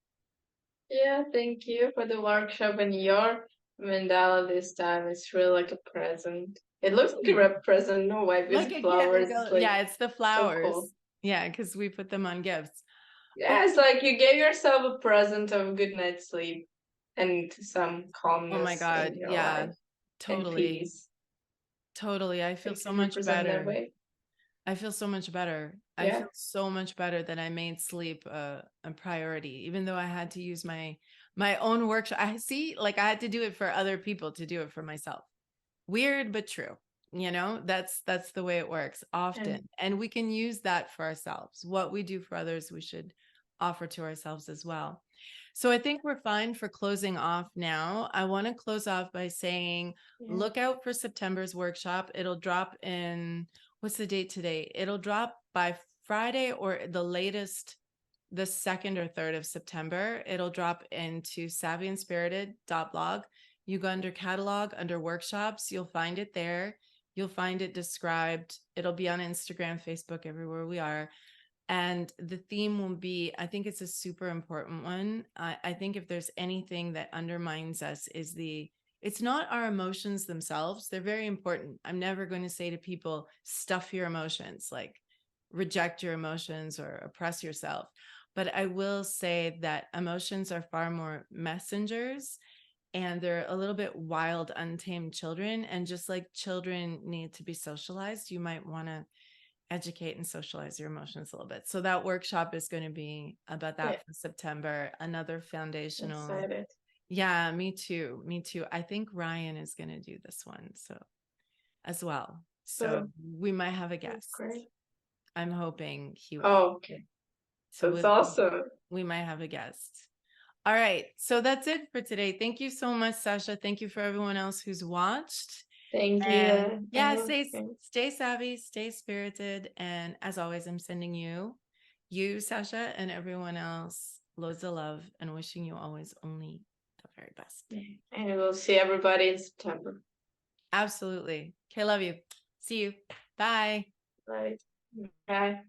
Yeah, thank you for the workshop, and your mandala this time is really like a present. It looks like a red present, no white with Like flowers. yeah, it's the flowers. So cool. Yeah, because we put them on gifts. Yeah, it's like you gave yourself a present of a good night's sleep and some calmness. Oh my God. In your Yeah, life totally. And peace. Totally. I feel so you much represent better. that way. I feel so much better. I feel so much better that I made sleep a priority, even though I had to use my own workshop. I see, like I had to do it for other people to do it for myself. Weird, but true. You know, that's the way it works often. And we can use that for ourselves. What we do for others, we should offer to ourselves as well. So I think we're fine for closing off now. I want to close off by saying, look out for September's workshop. It'll drop in, what's the date today? It'll drop by Friday or the latest, the 2nd or 3rd of September. It'll drop into savvyandspirited.blog. You go under catalog, under workshops, you'll find it there. You'll find it described. It'll be on Instagram, Facebook, everywhere we are. And the theme will be, I think it's a super important one. I think if there's anything that undermines us is it's not our emotions themselves. They're very important. I'm never going to say to people, stuff your emotions, like reject your emotions or oppress yourself. But I will say that emotions are far more messengers. and they're a little bit wild, untamed children. And just like children need to be socialized, you might want to educate and socialize your emotions a little bit. So that workshop is going to be about that for September. Another foundational. Excited. Yeah, me too. Me too. I think Ryan is going to do this one as well. So we might have a guest. Great. I'm hoping he will. Oh, okay. So that's awesome. We might have a guest. All right. So that's it for today. Thank you so much, Sasha. Thank you for everyone else who's watched. Thank you. Yeah, stay savvy, stay spirited. And as always, I'm sending you, Sasha, and everyone else loads of love and wishing you always only the very best. And we'll see everybody in September. Absolutely. Okay, love you. See you. Bye. Bye. Bye.